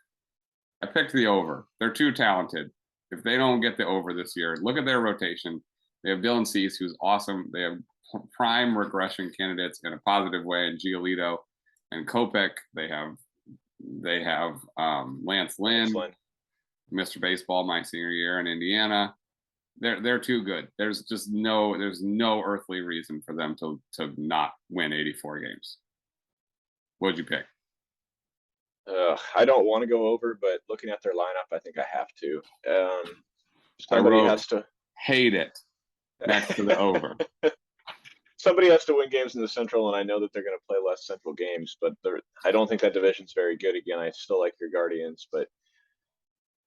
I picked the over. They're too talented. If they don't get the over this year, look at their rotation. They have Dylan Cease, who's awesome. They have prime regression candidates in a positive way in Giolito and Kopech. They have Lance Lynn, Mr. Baseball, my senior year in Indiana. They're too good. There's no earthly reason for them to not win 84 games. What'd you pick? I don't want to go over, but looking at their lineup, I think I have to. Somebody has to hate it next to the over. Somebody has to win games in the Central, and I know that they're going to play less Central games, but I don't think that division's very good. Again, I still like your Guardians, but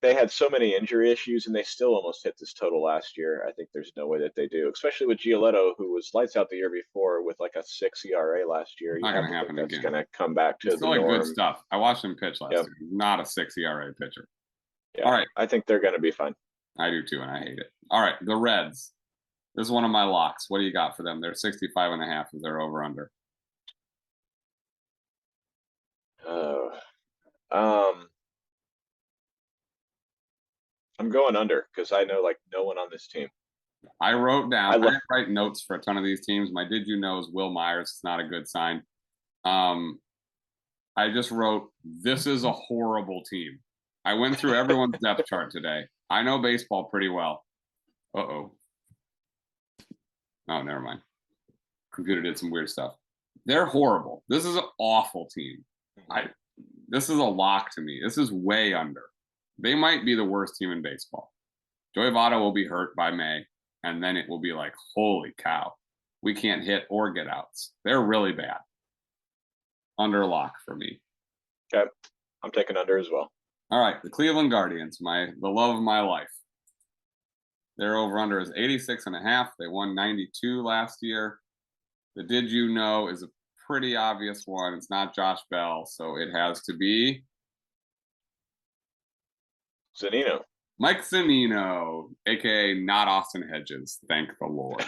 they had so many injury issues, and they still almost hit this total last year. I think there's no way that they do, especially with Giolito, who was lights out the year before with like a 6 ERA last year. Not going to happen again. It's going to come back to the norm. Good stuff. I watched him pitch last year. Not a 6 ERA pitcher. Yeah, all right. I think they're going to be fine. I do too, and I hate it. All right, the Reds. This is one of my locks. What do you got for them? They're 65.5 if they're over under. I'm going under because I know like no one on this team. I wrote down. I didn't write notes for a ton of these teams. My did you know is Will Myers. It's not a good sign. I just wrote, this is a horrible team. I went through everyone's depth chart today. I know baseball pretty well. Oh, never mind. Computer did some weird stuff. They're horrible. This is an awful team. This is a lock to me. This is way under. They might be the worst team in baseball. Joey Votto will be hurt by May, and then it will be like, holy cow, we can't hit or get outs. They're really bad. Under lock for me. Okay. I'm taking under as well. All right. The Cleveland Guardians, the love of my life. Their over-under is 86.5. They won 92 last year. The did you know is a pretty obvious one. It's not Josh Bell, so it has to be Zunino. Mike Zunino, a.k.a. not Austin Hedges. Thank the Lord.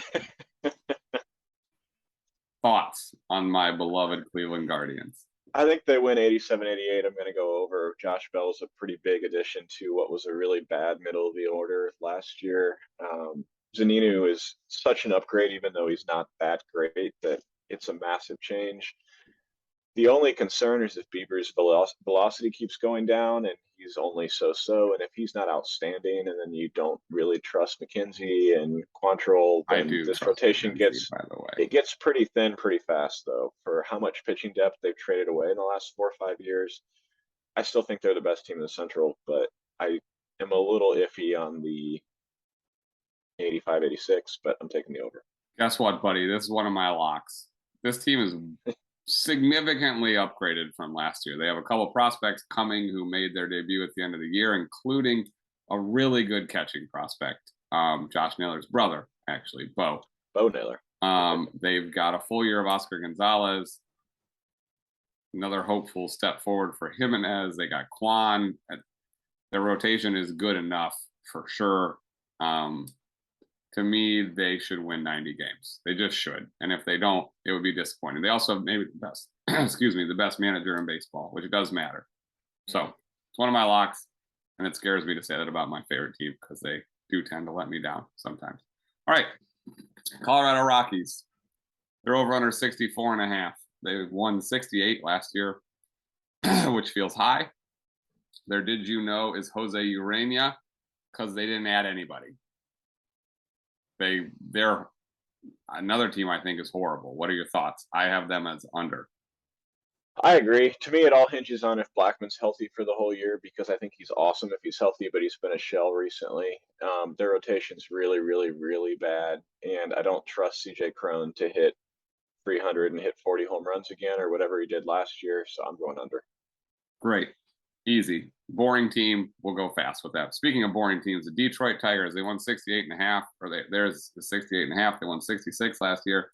Thoughts on my beloved Cleveland Guardians? I think they win 87, 88. I'm going to go over. Josh Bell is a pretty big addition to what was a really bad middle of the order last year. Zunino is such an upgrade, even though he's not that great, that it's a massive change. The only concern is if Bieber's velocity keeps going down and he's only so-so, and if he's not outstanding, and then you don't really trust McKenzie and Quantrill, then this rotation gets pretty thin pretty fast, though. For how much pitching depth they've traded away in the last 4 or 5 years, I still think they're the best team in the Central, but I am a little iffy on the 85, 86, but I'm taking the over. Guess what, buddy? This is one of my locks. This team is significantly upgraded from last year. They have a couple prospects coming who made their debut at the end of the year, including a really good catching prospect, Josh Naylor's brother, actually, Bo Naylor. They've got a full year of Oscar Gonzalez. Another hopeful step forward for Jimenez. They got Kwan. Their rotation is good enough for sure. To me, they should win 90 games. They just should. And if they don't, it would be disappointing. They also have maybe the best, the best manager in baseball, which does matter. So It's one of my locks, and it scares me to say that about my favorite team because they do tend to let me down sometimes. All right, Colorado Rockies. They're over under 64.5. They won 68 last year, which feels high. Their did you know is Jose Urania because they didn't add anybody. They're another team I think is horrible. What are your thoughts? I have them as under. I agree. To me, it all hinges on if Blackman's healthy for the whole year because I think he's awesome if he's healthy, but he's been a shell recently. Their rotation's really, really, really bad, and I don't trust CJ Cron to hit 300 and hit 40 home runs again or whatever he did last year. So I'm going under. Great. Easy. Boring team. We'll go fast with that. Speaking of boring teams, the Detroit Tigers, they won 68.5, or there's the 68.5. They won 66 last year.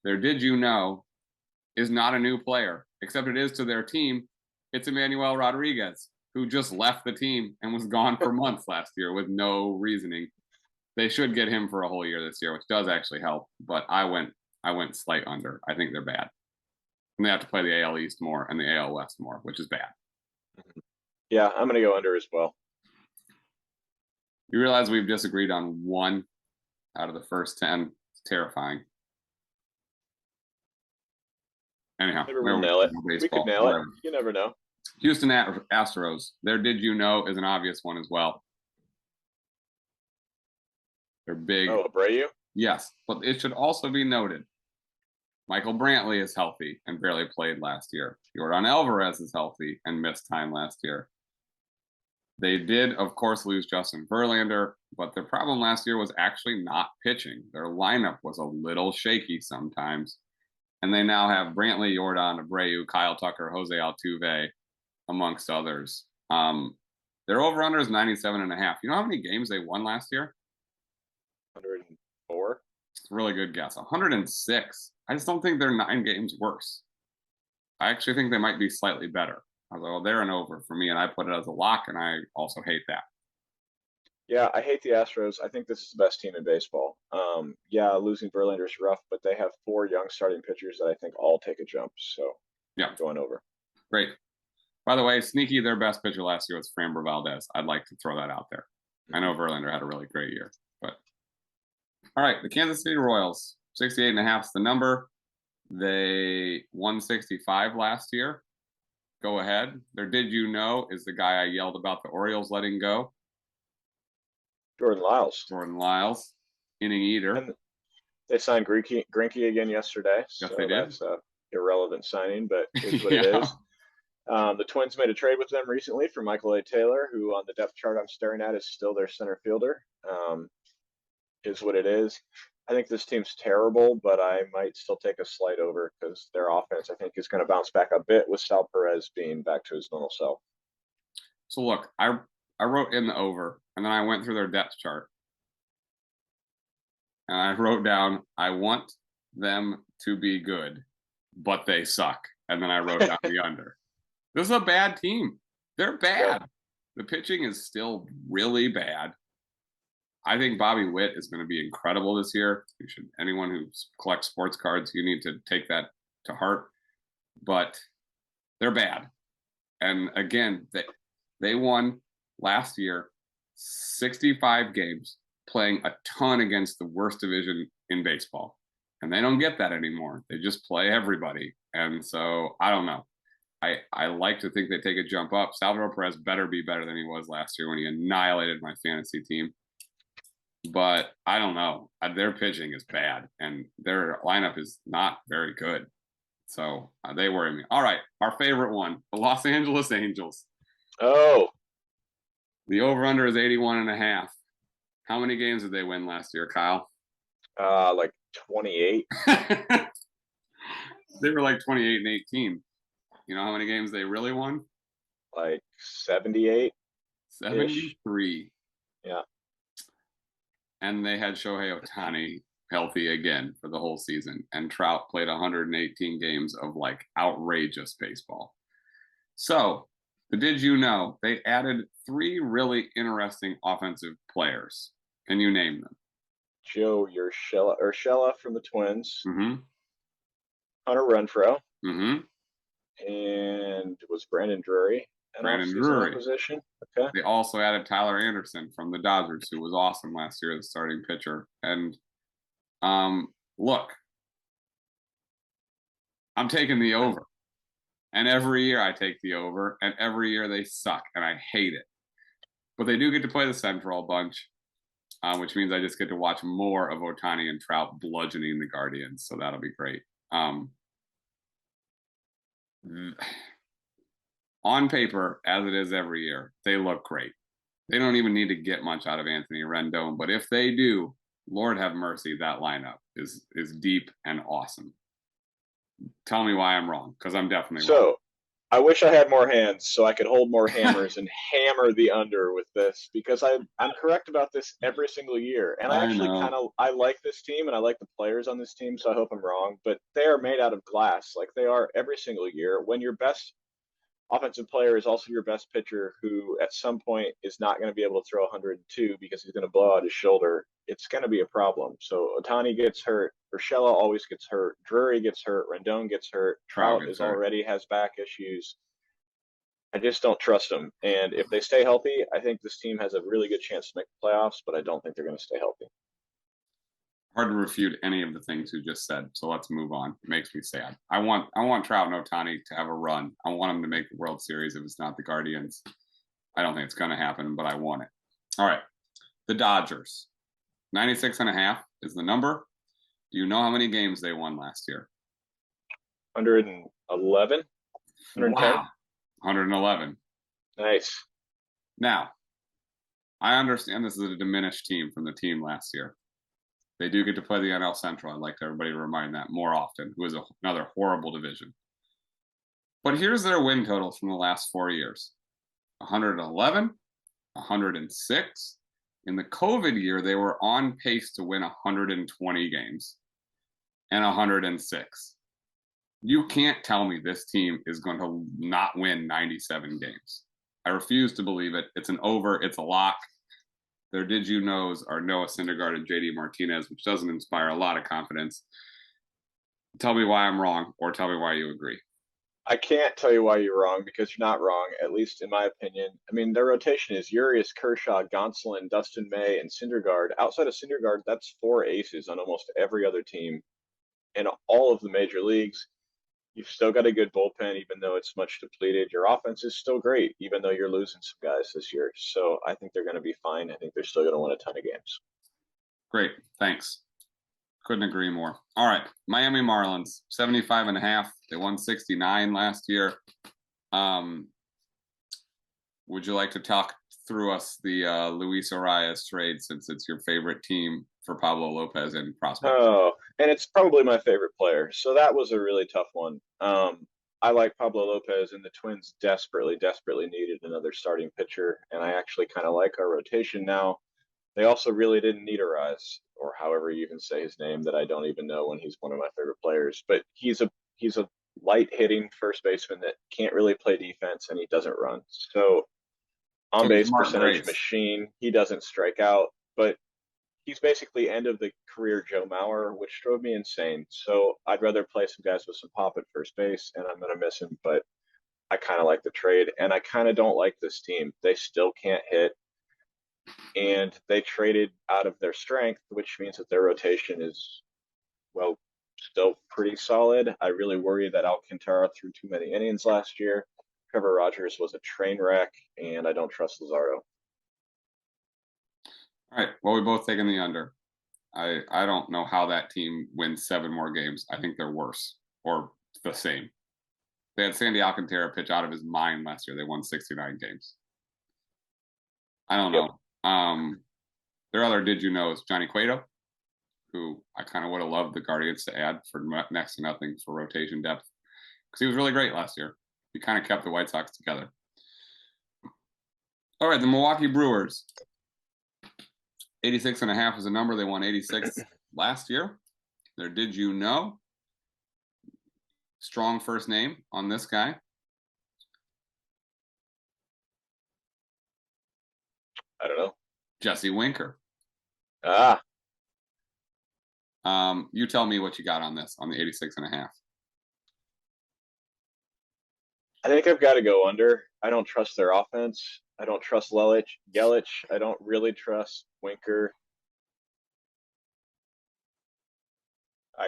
Their did you know is not a new player, except it is to their team. It's Emmanuel Rodriguez, who just left the team and was gone for months last year with no reasoning. They should get him for a whole year this year, which does actually help. But I went slight under. I think they're bad. And they have to play the AL East more and the AL West more, which is bad. Yeah, I'm going to go under as well. You realize we've disagreed on one out of the first 10. It's terrifying. Anyhow, Maybe we'll nail it. baseball, we could nail whatever. it. You never know. Houston Astros. Their did you know is an obvious one as well. They're big. Oh, Abreu? Yes, but it should also be noted Michael Brantley is healthy and barely played last year. Yordan Alvarez is healthy and missed time last year. They did, of course, lose Justin Verlander, but their problem last year was actually not pitching. Their lineup was a little shaky sometimes. And they now have Brantley, Yordan, Abreu, Kyle Tucker, Jose Altuve, amongst others. Their over-under is 97.5. You know how many games they won last year? 104. It's a really good guess. 106. I just don't think they're 9 games worse. I actually think they might be slightly better. I was like, well, they're an over for me, and I put it as a lock, and I also hate that. Yeah, I hate the Astros. I think this is the best team in baseball. Yeah, losing Verlander is rough, but they have 4 young starting pitchers that I think all take a jump. So yeah, I'm going over. Great. By the way, sneaky, their best pitcher last year was Framber Valdez. I'd like to throw that out there. I know Verlander had a really great year, but all right, the Kansas City Royals, 68.5 is the number. They won 65 last year. Go ahead. Their did you know is the guy I yelled about the Orioles letting go. Jordan Lyles. Jordan Lyles, inning eater. And they signed Greinke again yesterday. Yes, so they did. That's an irrelevant signing, but it's what it is. The Twins made a trade with them recently for Michael A. Taylor, who on the depth chart I'm staring at is still their center fielder. Is what it is. I think this team's terrible, but I might still take a slight over because their offense, I think, is going to bounce back a bit with Sal Perez being back to his normal self. So look, I wrote in the over, and then I went through their depth chart, and I wrote down, I want them to be good, but they suck. And then I wrote down the under. This is a bad team. They're bad. The pitching is still really bad. I think Bobby Witt is going to be incredible this year. Anyone who collects sports cards, you need to take that to heart. But they're bad. And again, they won last year 65 games, playing a ton against the worst division in baseball. And they don't get that anymore. They just play everybody. And so I don't know. I like to think they take a jump up. Salvador Perez better be better than he was last year when he annihilated my fantasy team. But I don't know. Their pitching is bad, and their lineup is not very good. So they worry me. All right, our favorite one, the Los Angeles Angels. Oh. The over-under is 81.5. How many games did they win last year, Kyle? Like 28. They were like 28 and 18. You know how many games they really won? Like 78. 73. Yeah. And they had Shohei Ohtani healthy again for the whole season. And Trout played 118 games of like outrageous baseball. So, did you know they added 3 really interesting offensive players? Can you name them? Joe Urshela from the Twins. Mm-hmm. Hunter Renfroe. Mm-hmm. And was Brandon Drury. an Brandon off-season Drury. acquisition. Okay. They also added Tyler Anderson from the Dodgers, who was awesome last year, the starting pitcher. And look, I'm taking the over. And every year I take the over, and every year they suck, and I hate it. But they do get to play the Central a bunch, which means I just get to watch more of Ohtani and Trout bludgeoning the Guardians. So that'll be great. On paper, as it is every year, they look great. They don't even need to get much out of Anthony Rendon, but if they do, Lord have mercy, that lineup is deep and awesome. Tell me why I'm wrong, because I'm definitely wrong. So I wish I had more hands so I could hold more hammers and hammer the under with this, because I'm correct about this every single year. And I actually I like this team and I like the players on this team, so I hope I'm wrong, but they are made out of glass like they are every single year. When your best offensive player is also your best pitcher, who at some point is not going to be able to throw 102 because he's going to blow out his shoulder, it's going to be a problem. So Ohtani gets hurt, Urshela always gets hurt, Drury gets hurt, Rendon gets hurt, Trout already has back issues. I just don't trust them. And if they stay healthy, I think this team has a really good chance to make the playoffs, but I don't think they're going to stay healthy. Hard to refute any of the things you just said. So let's move on. It makes me sad. I want Trout and Ohtani to have a run. I want them to make the World Series if it's not the Guardians. I don't think it's going to happen, but I want it. All right. The Dodgers. 96.5 is the number. Do you know how many games they won last year? 111? 110? Wow. 111. Nice. Now, I understand this is a diminished team from the team last year. They do get to play the NL Central. I'd like everybody to remind that more often, who is another horrible division. But here's their win totals from the last 4 years. 111, 106. In the COVID year, they were on pace to win 120 games and 106. You can't tell me this team is going to not win 97 games. I refuse to believe it. It's an over. It's a lock. Their did you knows are Noah Syndergaard and JD Martinez, which doesn't inspire a lot of confidence. Tell me why I'm wrong, or tell me why you agree. I can't tell you why you're wrong, because you're not wrong, at least in my opinion. I mean, their rotation is Urias, Kershaw, Gonsolin, Dustin May, and Syndergaard. Outside of Syndergaard, that's 4 aces on almost every other team in all of the major leagues. You've still got a good bullpen, even though it's much depleted. Your offense is still great, even though you're losing some guys this year. So I think they're going to be fine. I think they're still going to win a ton of games. Great. Thanks. Couldn't agree more. All right. Miami Marlins, 75.5. They won 69 last year. Would you like to talk through us the Luis Arias trade, since it's your favorite team for Pablo Lopez and prospect? Oh, and it's probably my favorite player. So that was a really tough one. I like Pablo Lopez, and the Twins desperately needed another starting pitcher. And I actually kind of like our rotation now. They also really didn't need Arias, or however you even say his name, that I don't even know, when he's one of my favorite players. But he's a light hitting first baseman that can't really play defense, and he doesn't run. So on base percentage machine. He doesn't strike out, but he's basically end of the career Joe Mauer, which drove me insane. So I'd rather play some guys with some pop at first base, and I'm going to miss him. But I kind of like the trade, and I kind of don't like this team. They still can't hit, and they traded out of their strength, which means that their rotation is, well, still pretty solid. I really worry that Alcantara threw too many innings last year. Trevor Rogers was a train wreck, and I don't trust Lazaro. All right. Well, we both taken the under. I don't know how that team wins 7 more games. I think they're worse or the same. They had Sandy Alcantara pitch out of his mind last year. They won 69 games. I don't know. Their other did you know is Johnny Cueto, who I kind of would have loved the Guardians to add for next to nothing for rotation depth, because he was really great last year. He kind of kept the White Sox together. All right, the Milwaukee Brewers. 86.5 is a number. They won 86 last year. Their did you know? Strong first name on this guy. I don't know. Jesse Winker. You tell me what you got on this, on the 86.5. I think I've got to go under. I don't trust their offense. I don't trust Yelich. I don't really trust Winker.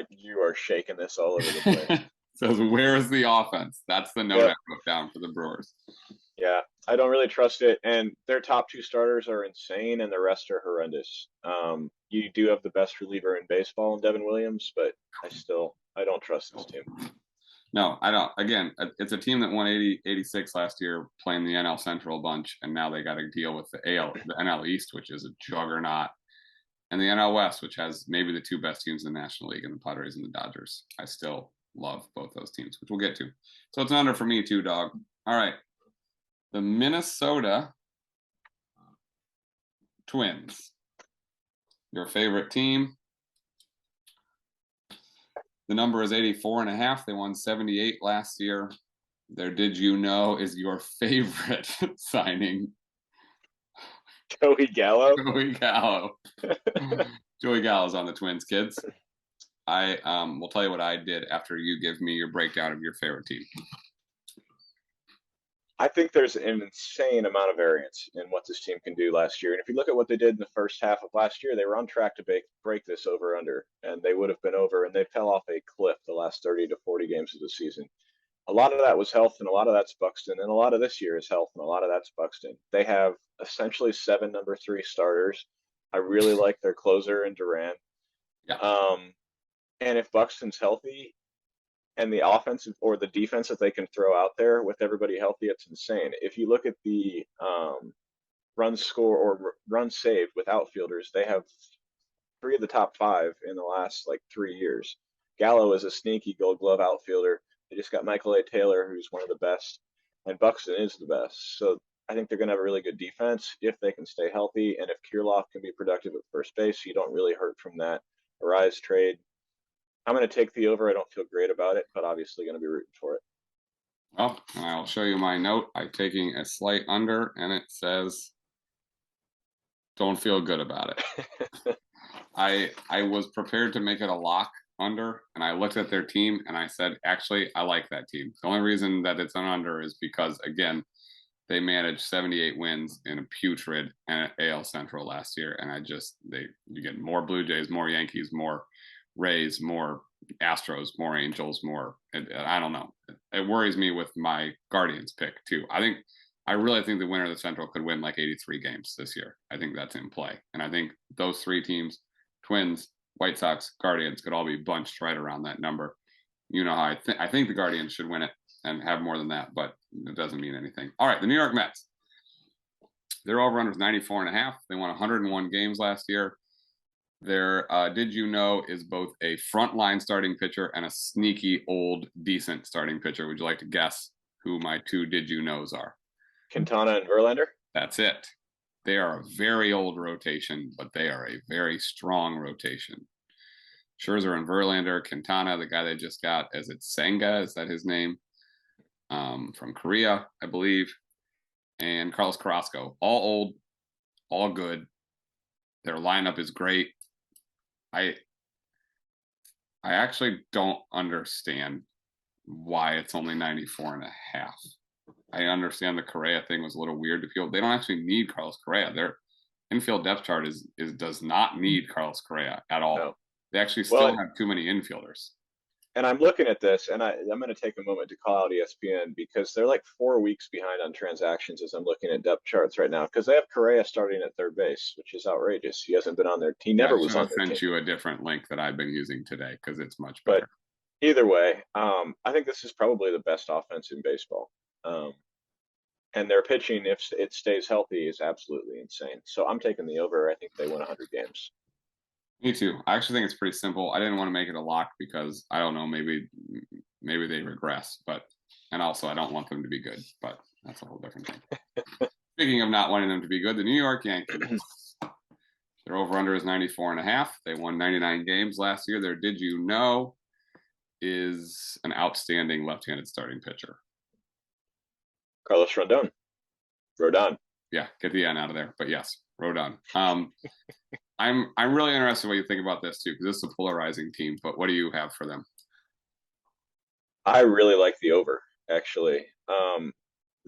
You are shaking this all over the place. So where's the offense? That's the note I wrote down for the Brewers. Yeah, I don't really trust it. And their top two starters are insane, and the rest are horrendous. You do have the best reliever in baseball in Devin Williams, but I don't trust this team. No, I don't. Again, it's a team that won 86 last year, playing the NL Central a bunch, and now they got to deal with the NL East, which is a juggernaut, and the NL West, which has maybe the two best teams in the National League, and the Padres and the Dodgers. I still love both those teams, which we'll get to. So it's an under for me too, dog. All right. The Minnesota Twins, your favorite team. The number is 84.5. They won 78 last year. Their Did You Know is your favorite signing. Joey Gallo. Joey Gallo. Joey Gallo's on the Twins, kids. I will tell you what I did after you give me your breakdown of your favorite team. I think there's an insane amount of variance in what this team can do last year. And if you look at what they did in the first half of last year, they were on track to break this over under, and they would have been over, and they fell off a cliff the last 30 to 40 games of the season. A lot of that was health, and a lot of that's Buxton, and a lot of this year is health, and a lot of that's Buxton. They have essentially 7 number 3 starters. I really like their closer in Duran. Yeah. And if Buxton's healthy, and the offensive or the defense that they can throw out there with everybody healthy, it's insane. If you look at the run score or run saved with outfielders, they have 3 of the top 5 in the last like 3 years. Gallo is a sneaky Gold Glove outfielder. They just got Michael A. Taylor, who's one of the best, and Buxton is the best. So I think they're going to have a really good defense if they can stay healthy, and if Kirilloff can be productive at first base, you don't really hurt from that Arise trade. I'm going to take the over. I don't feel great about it, but obviously going to be rooting for it. Well, I'll show you my note. I'm taking a slight under, and it says, don't feel good about it. I was prepared to make it a lock under, and I looked at their team, and I said, actually, I like that team. The only reason that it's an under is because, again, they managed 78 wins in a putrid AL Central last year, and you get more Blue Jays, more Yankees, more Rays, more Astros, more Angels, more. I don't know. It worries me with my Guardians pick too. I really think the winner of the Central could win like 83 games this year. I think that's in play, and I think those 3 teams, Twins, White Sox, Guardians, could all be bunched right around that number. You know how I think the Guardians should win it and have more than that, but it doesn't mean anything. All right, the New York Mets. Their over-under is 94.5. They won 101 games last year. Their Did You Know is both a frontline starting pitcher and a sneaky old decent starting pitcher. Would you like to guess who my 2 Did You Knows are? Quintana and Verlander? That's it. They are a very old rotation, but they are a very strong rotation. Scherzer and Verlander, Quintana, the guy they just got, is it Senga? Is that his name? From Korea, I believe. And Carlos Carrasco. All old, all good. Their lineup is great. I actually don't understand why it's only 94.5. I understand the Correa thing was a little weird to people. They don't actually need Carlos Correa. Their infield depth chart does not need Carlos Correa at all. No. They actually still have too many infielders. And I'm looking at this, and I'm going to take a moment to call out ESPN because they're like 4 weeks behind on transactions as I'm looking at depth charts right now because they have Correa starting at third base, which is outrageous. He hasn't been on their team. Never was on their team. I sent you a different link that I've been using today because it's much better. But either way, I think this is probably the best offense in baseball. And their pitching, if it stays healthy, is absolutely insane. So I'm taking the over. I think they win 100 games. Me too. I actually think it's pretty simple. I didn't want to make it a lock because I don't know, maybe they regress, and also I don't want them to be good, but that's a whole different thing. Speaking of not wanting them to be good, the New York Yankees, their over-under is 94.5. They won 99 games last year. Their Did You Know is an outstanding left-handed starting pitcher. Carlos Rodon. Yeah, get the N out of there. But yes, Rodon. I'm really interested in what you think about this too, because this is a polarizing team. But what do you have for them? I really like the over, actually.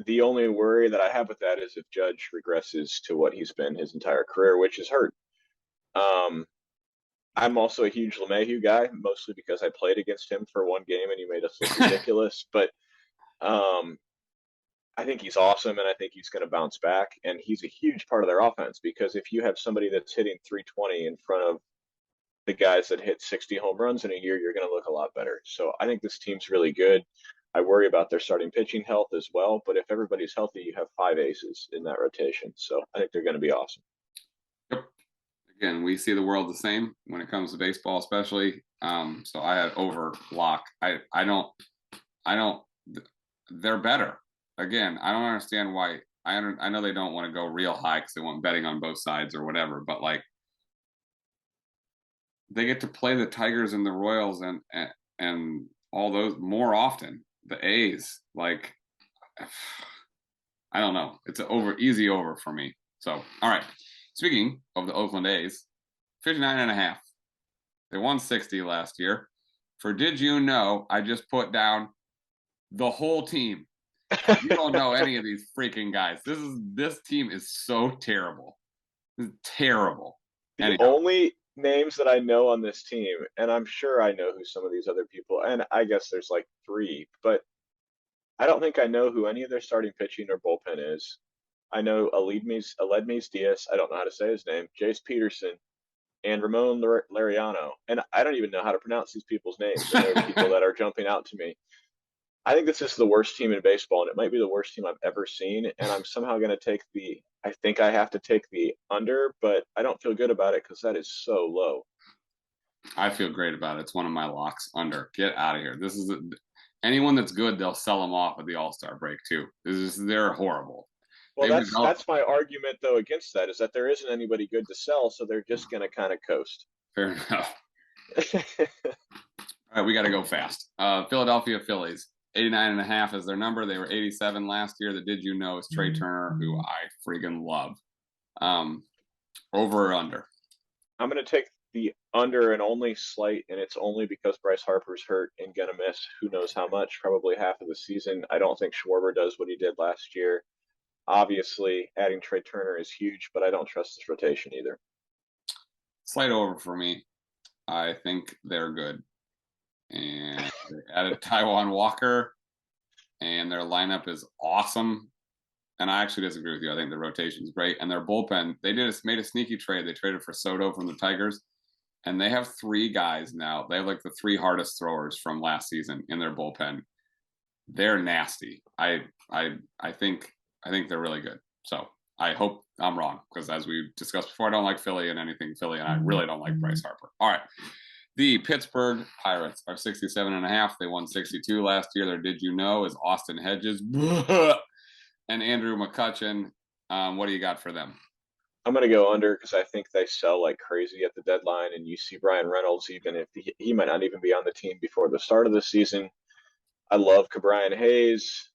The only worry that I have with that is if Judge regresses to what he's been his entire career, which is hurt. Um, I'm also a huge LeMahieu guy, mostly because I played against him for one game and he made us look ridiculous. But um, I think he's awesome, and I think he's going to bounce back. And he's a huge part of their offense because if you have somebody that's hitting 320 in front of the guys that hit 60 home runs in a year, you're going to look a lot better. So I think this team's really good. I worry about their starting pitching health as well, but if everybody's healthy, you have five aces in that rotation. So I think they're going to be awesome. Yep. Again, we see the world the same when it comes to baseball, especially. So I had over lock. I don't. They're better. Again, I don't understand why. I know they don't want to go real high because they want betting on both sides or whatever. But like, they get to play the Tigers and the Royals and all those more often. The A's, like, I don't know. It's an easy over for me. So, all right. Speaking of the Oakland A's, 59.5. They won 60 last year. For did you know, I just put down the whole team. You don't know any of these freaking guys. This team is so terrible. This is terrible. The Anyhow, only names that I know on this team, and I'm sure I know who some of these other people, and I guess there's like three, but I don't think I know who any of their starting pitching or bullpen is. I know Aledmys Diaz. I don't know how to say his name. Jace Peterson and Ramon Lariano. And I don't even know how to pronounce these people's names. And they're people that are jumping out to me. I think this is the worst team in baseball, and it might be the worst team I've ever seen. And I'm somehow going to take I think I have to take the under, but I don't feel good about it because that is so low. I feel great about it. It's one of my locks under. Get out of here. This is anyone that's good, they'll sell them off at the All-Star break too. They're horrible. Well, that's my argument though against that is that there isn't anybody good to sell, so they're just going to kind of coast. Fair enough. All right, we got to go fast. Philadelphia Phillies, 89.5 is their number. They were 87 last year. The did you know is Trey Turner, who I freaking love. Over or under? I'm going to take the under and only slight, and it's only because Bryce Harper's hurt and going to miss who knows how much, probably half of the season. I don't think Schwarber does what he did last year. Obviously, adding Trey Turner is huge, but I don't trust this rotation either. Slight over for me. I think they're good. And they added Taijuan Walker, and their lineup is awesome. And I actually disagree with you. I think the rotation is great. And their bullpen, they made a sneaky trade. They traded for Soto from the Tigers, and they have three guys now. They have like the three hardest throwers from last season in their bullpen. They're nasty. I think they're really good. So I hope I'm wrong because as we discussed before, I don't like Philly and anything Philly, and I really don't like Bryce Harper. All right. The Pittsburgh Pirates are 67.5. They won 62 last year. Their did you know is Austin Hedges and Andrew McCutchen. What do you got for them? I'm going to go under because I think they sell like crazy at the deadline. And you see Brian Reynolds, even if he might not even be on the team before the start of the season. I love Cabrian Hayes.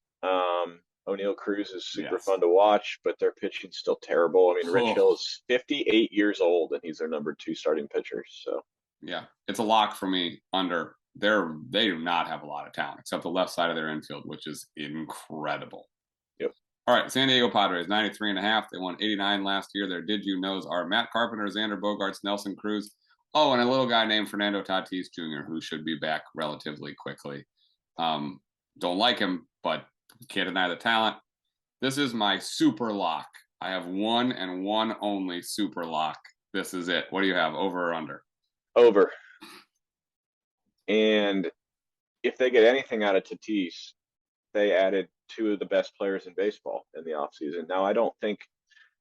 O'Neill Cruz is super fun to watch, but their pitching's still terrible. I mean, Rich Hill is 58 years old, and he's their number 2 starting pitcher. So, yeah, it's a lock for me. Under. They do not have a lot of talent except the left side of their infield, which is incredible. Yep. All right, San Diego Padres, 93.5. They won 89 last year. Their did you knows are Matt Carpenter, Xander Bogaerts, Nelson Cruz. Oh, and a little guy named Fernando Tatis Jr., who should be back relatively quickly. Don't like him, but can't deny the talent. This is my super lock. I have one and one only super lock. This is it. What do you have, over or under? Over. And if they get anything out of Tatis, they added 2 of the best players in baseball in the offseason. Now, I don't think,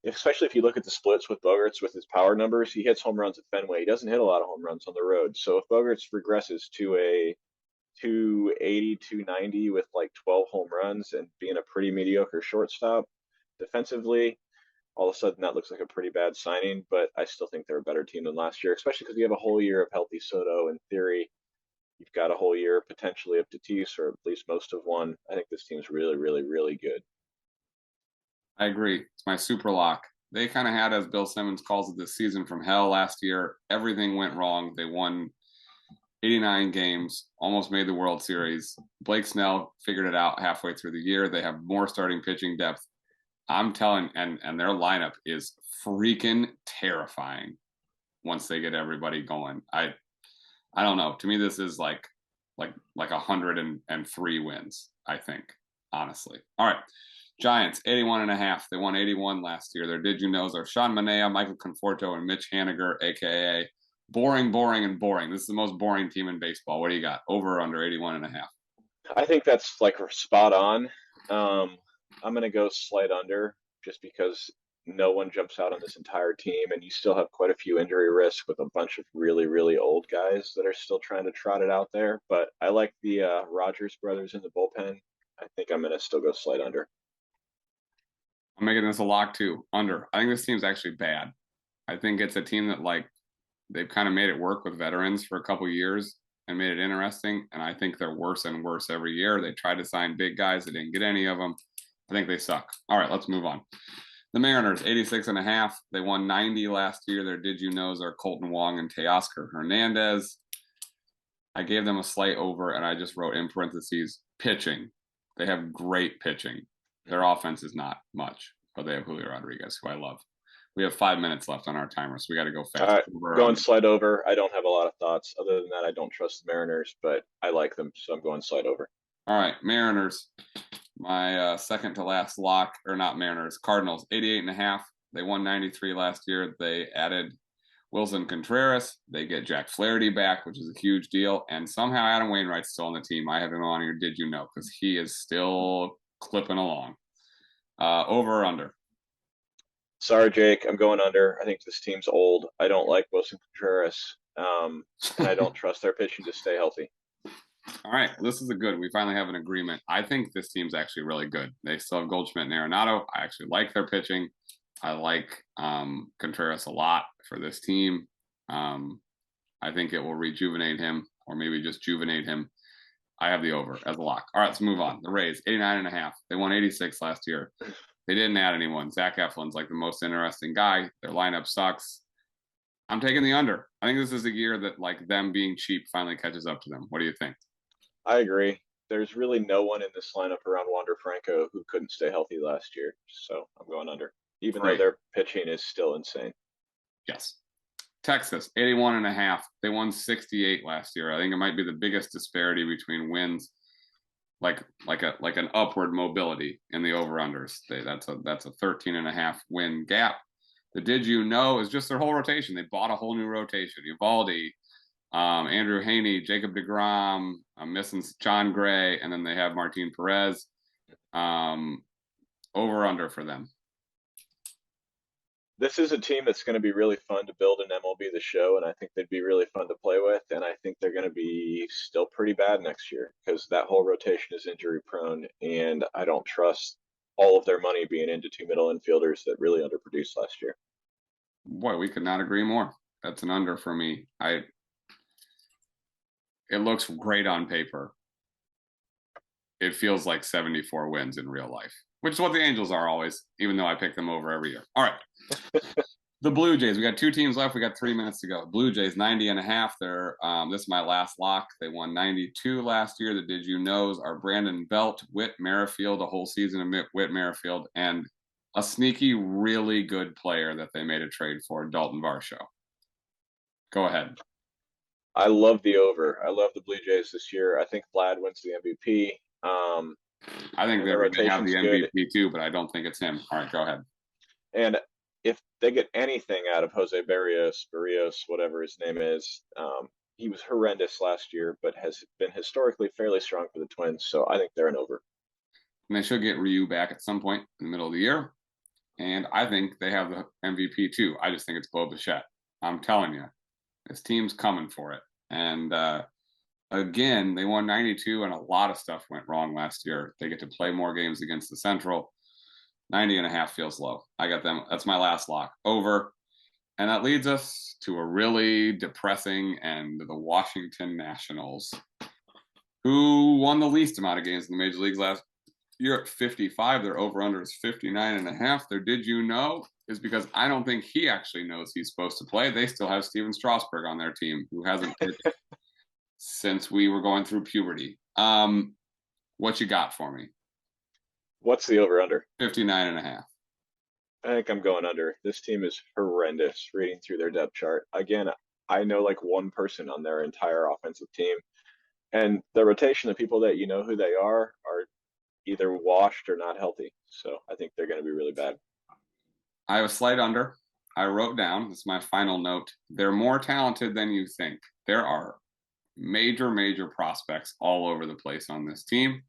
especially if you look at the splits with Bogaerts with his power numbers, he hits home runs at Fenway. He doesn't hit a lot of home runs on the road. So if Bogaerts regresses to a 280, 290 with like 12 home runs and being a pretty mediocre shortstop defensively, all of a sudden that looks like a pretty bad signing, but I still think they're a better team than last year, especially because you have a whole year of healthy Soto. In theory, you've got a whole year potentially of Tatis, or at least most of one. I think this team's really, really, really good. I agree. It's my super lock. They kind of had, as Bill Simmons calls it, this season from hell last year. Everything went wrong. They won 89 games, almost made the World Series. Blake Snell figured it out halfway through the year. They have more starting pitching depth. I'm telling, and their lineup is freaking terrifying once they get everybody going. I don't know. To me, this is like 103 wins, I think, honestly. All right. Giants, 81.5. They won 81 last year. Their did you knows are Sean Manaea, Michael Conforto, and Mitch Haniger, aka boring, boring, and boring. This is the most boring team in baseball. What do you got? Over or under 81.5? I think that's like spot on. I'm going to go slight under just because no one jumps out on this entire team, and you still have quite a few injury risk with a bunch of really, really old guys that are still trying to trot it out there. But I like the Rogers brothers in the bullpen. I think I'm going to still go slight under. I'm making this a lock too. Under. I think this team's actually bad. I think it's a team that they've kind of made it work with veterans for a couple years and made it interesting. And I think they're worse and worse every year. They tried to sign big guys. They didn't get any of them. I think they suck. All right, let's move on. The Mariners, 86.5. They won 90 last year. Their did you knows are Colton Wong and Teoscar Hernandez. I gave them a slight over, and I just wrote in parentheses, pitching. They have great pitching. Their offense is not much, but they have Julio Rodriguez, who I love. We have 5 minutes left on our timer, so we got to go fast. All right, going slight over. I don't have a lot of thoughts. Other than that, I don't trust the Mariners, but I like them, so I'm going slight over. All right, Mariners. My second to last lock, or not Mariners, Cardinals, 88.5. They won 93 last year. They added Wilson Contreras. They get Jack Flaherty back, which is a huge deal. And somehow Adam Wainwright's still on the team. I have him on here. Did you know? Because he is still clipping along. Over or under? Sorry, Jake. I'm going under. I think this team's old. I don't like Wilson Contreras, and I don't trust their pitching to stay healthy. All right, this is a good. We finally have an agreement. I think this team's actually really good. They still have Goldschmidt and Arenado. I actually like their pitching. I like Contreras a lot for this team. I think it will rejuvenate him, or maybe just juvenate him. I have the over as a lock. All right, let's move on. The Rays, 89.5. They won 86 last year. They didn't add anyone. Zach Eflin's like the most interesting guy. Their lineup sucks. I'm taking the under. I think this is a year that them being cheap finally catches up to them. What do you think? I agree. There's really no one in this lineup around Wander Franco who couldn't stay healthy last year. So I'm going under, even though their pitching is still insane. Yes. Texas, 81.5. They won 68 last year. I think it might be the biggest disparity between wins, like an upward mobility in the over-unders. That's a 13.5 win gap. The did you know is just their whole rotation. They bought a whole new rotation. Eovaldi, Andrew Heaney, Jacob deGrom, I'm missing John Gray, and then they have Martin Perez. Over under for them. This is a team that's going to be really fun to build in MLB The Show, and I think they'd be really fun to play with. And I think they're going to be still pretty bad next year because that whole rotation is injury prone, and I don't trust all of their money being into two middle infielders that really underproduced last year. Boy, we could not agree more. That's an under for me. It looks great on paper. It feels like 74 wins in real life, which is what the Angels are always, even though I pick them over every year. All right. The Blue Jays, we got 2 teams left. We got 3 minutes to go. Blue Jays, 90.5. They're this is my last lock. They won 92 last year. The did you knows are Brandon Belt, Whit Merrifield, a whole season of Whit Merrifield, and a sneaky, really good player that they made a trade for, Dalton Varsho. Go ahead. I love the over. I love the Blue Jays this year. I think Vlad wins the MVP. I think they're going to have the MVP too, but I don't think it's him. All right, go ahead. And if they get anything out of Jose Barrios, whatever his name is, he was horrendous last year, but has been historically fairly strong for the Twins. So I think they're an over. And they should get Ryu back at some point in the middle of the year. And I think they have the MVP too. I just think it's Bo Bichette. I'm telling you, this team's coming for it. And again, they won 92 and a lot of stuff went wrong last year. They get to play more games against the Central. 90.5 feels low. I got them. That's my last lock. Over. And that leads us to a really depressing end, the Washington Nationals, who won the least amount of games in the major leagues last year at 55. Their over-under is 59.5. Their did you know is because I don't think he actually knows he's supposed to play. They still have Steven Strasburg on their team, who hasn't pitched since we were going through puberty. What you got for me? What's the over under? 59.5. I think I'm going under. This team is horrendous reading through their depth chart. Again, I know like one person on their entire offensive team, and the rotation of people that you know who they are either washed or not healthy. So I think they're going to be really bad. I have a slight under. I wrote down, this is my final note. They're more talented than you think. There are major prospects all over the place on this team.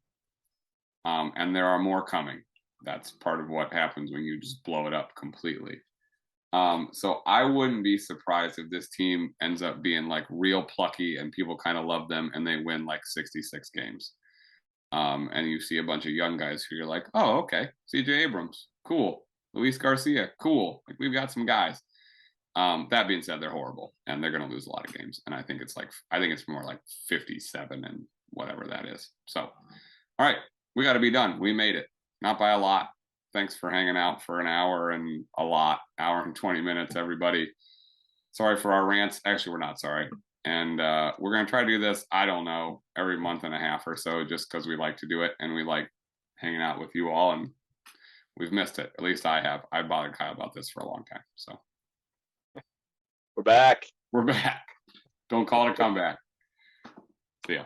And there are more coming. That's part of what happens when you just blow it up completely. So I wouldn't be surprised if this team ends up being like real plucky and people kind of love them and they win like 66 games. And you see a bunch of young guys who you're like, oh, okay, CJ Abrams, cool. Luis Garcia, cool. Like we've got some guys. That being said, they're horrible and they're going to lose a lot of games. And I think it's more like 57 and whatever that is. So, all right, we got to be done. We made it, not by a lot. Thanks for hanging out for an hour and hour and 20 minutes, everybody. Sorry for our rants. Actually, we're not sorry. And we're going to try to do this, I don't know, every month and a half or so, just because we like to do it and we like hanging out with you all. And we've missed it. At least I have. I bothered Kyle about this for a long time. So We're back. We're back. Don't call it a comeback. See ya.